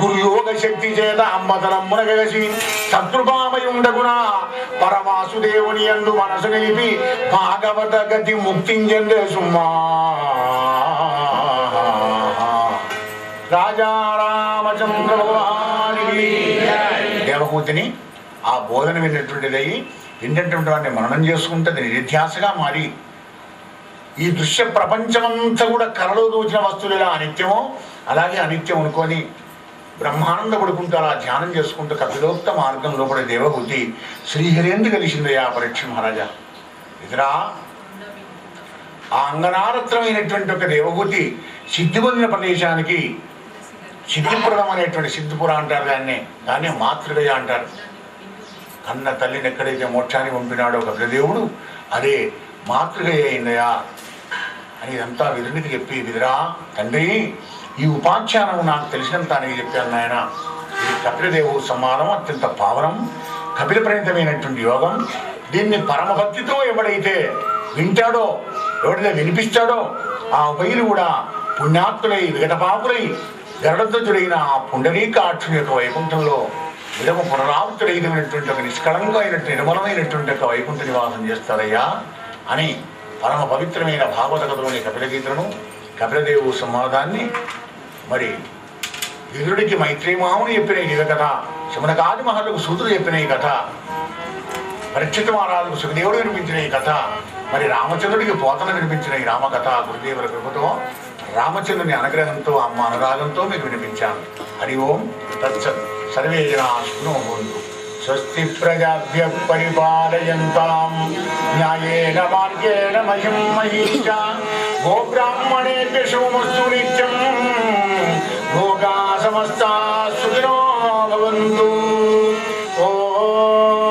గురుయోగ శక్తి చేత అమ్మతరమ్మున గెలిసి శత్రుపామయుండగున పరమాసుదేవుని యందు మనసు నిలిపి భాగవత గతి ముక్తించెందే సుమ్మా. రాజా రామచంద్ర భగవానికి దేవహూతిని ఆ బోధన విన్నటువంటిదై విన్నటువంటి వాడిని మననం చేసుకుంటే నిధ్యాసగా మారి ఈ దృశ్య ప్రపంచమంతా కూడా కలలో దోచిన వస్తువులు ఎలా అనిత్యమో అలాగే అనిత్యం అనుకొని బ్రహ్మానంద పడుకుంటూ అలా ధ్యానం చేసుకుంటూ కపిలోక్త మార్గంలో పడే దేవహూతి శ్రీహరేంద్ర కలిసిందయ్యా పరీక్ష మహారాజా. ఇతరా ఆ అంగనారత్నమైనటువంటి ఒక దేవహూతి సిద్ధి పొందిన ప్రదేశానికి సిద్ధిపురం అనేటువంటి సిద్ధిపుర అంటారు, దాన్నే మాతృగయ అంటారు. కన్న తల్లిని ఎక్కడైతే మోక్షాన్ని పంపినాడో కపిలదేవుడు అదే మాతృగయ అయిందయా అని ఇదంతా విదునికి చెప్పి, విదురా తండ్రి ఈ ఉపాఖ్యానం నాకు తెలిసినంత అని చెప్పాను నాయన. ఇది కపిలదేవు సమానం, అత్యంత పావనం కపిల ప్రణీతమైనటువంటి యోగం. దీన్ని పరమభక్తితో ఎవడైతే వింటాడో ఎవడైతే వినిపిస్తాడో ఆ ఉభయులు కూడా పుణ్యాత్తులై విగటపాపులై గరుడధ్వజుడైన ఆ పుండరీకాక్షుని యొక్క వైకుంఠంలో విడమ పునరావృతుడైనటువంటి ఒక నిష్కళంకమైనటువంటి నిర్మలమైనటువంటి ఒక వైకుంఠ నివాసం చేస్తారయ్యా అని పరమ పవిత్రమైన భాగవత కథలోని కపిలగీతలను కపిలదేవు సంవాదాన్ని మరి విదురుడికి మైత్రీమాముని చెప్పిన ఈ కథ, శమనకాది మహర్లకు సూతుడు చెప్పిన ఈ కథ, పరీక్షిత మహారాజుకు సుఖదేవుడు వినిపించిన ఈ కథ, మరి రామచంద్రుడికి పోతన వినిపించిన ఈ రామకథ గురుదేవుల కృపతో రామచంద్రుని అనుగ్రహంతో అమ్మ అనురాగంతో మీకు వినిపించాను. హరి ఓం తత్సత్. సర్వే జనా శృణో భవంతు. స్వస్తి ప్రజాభ్యః పరిపాలయంతాం న్యాయేన మార్గేణ మహిం మహీషా గోబ్రాహ్మణేభ్యః శుభమస్తు నిత్యం. లోకా సమస్తా సుఖినో భవంతు. ఓం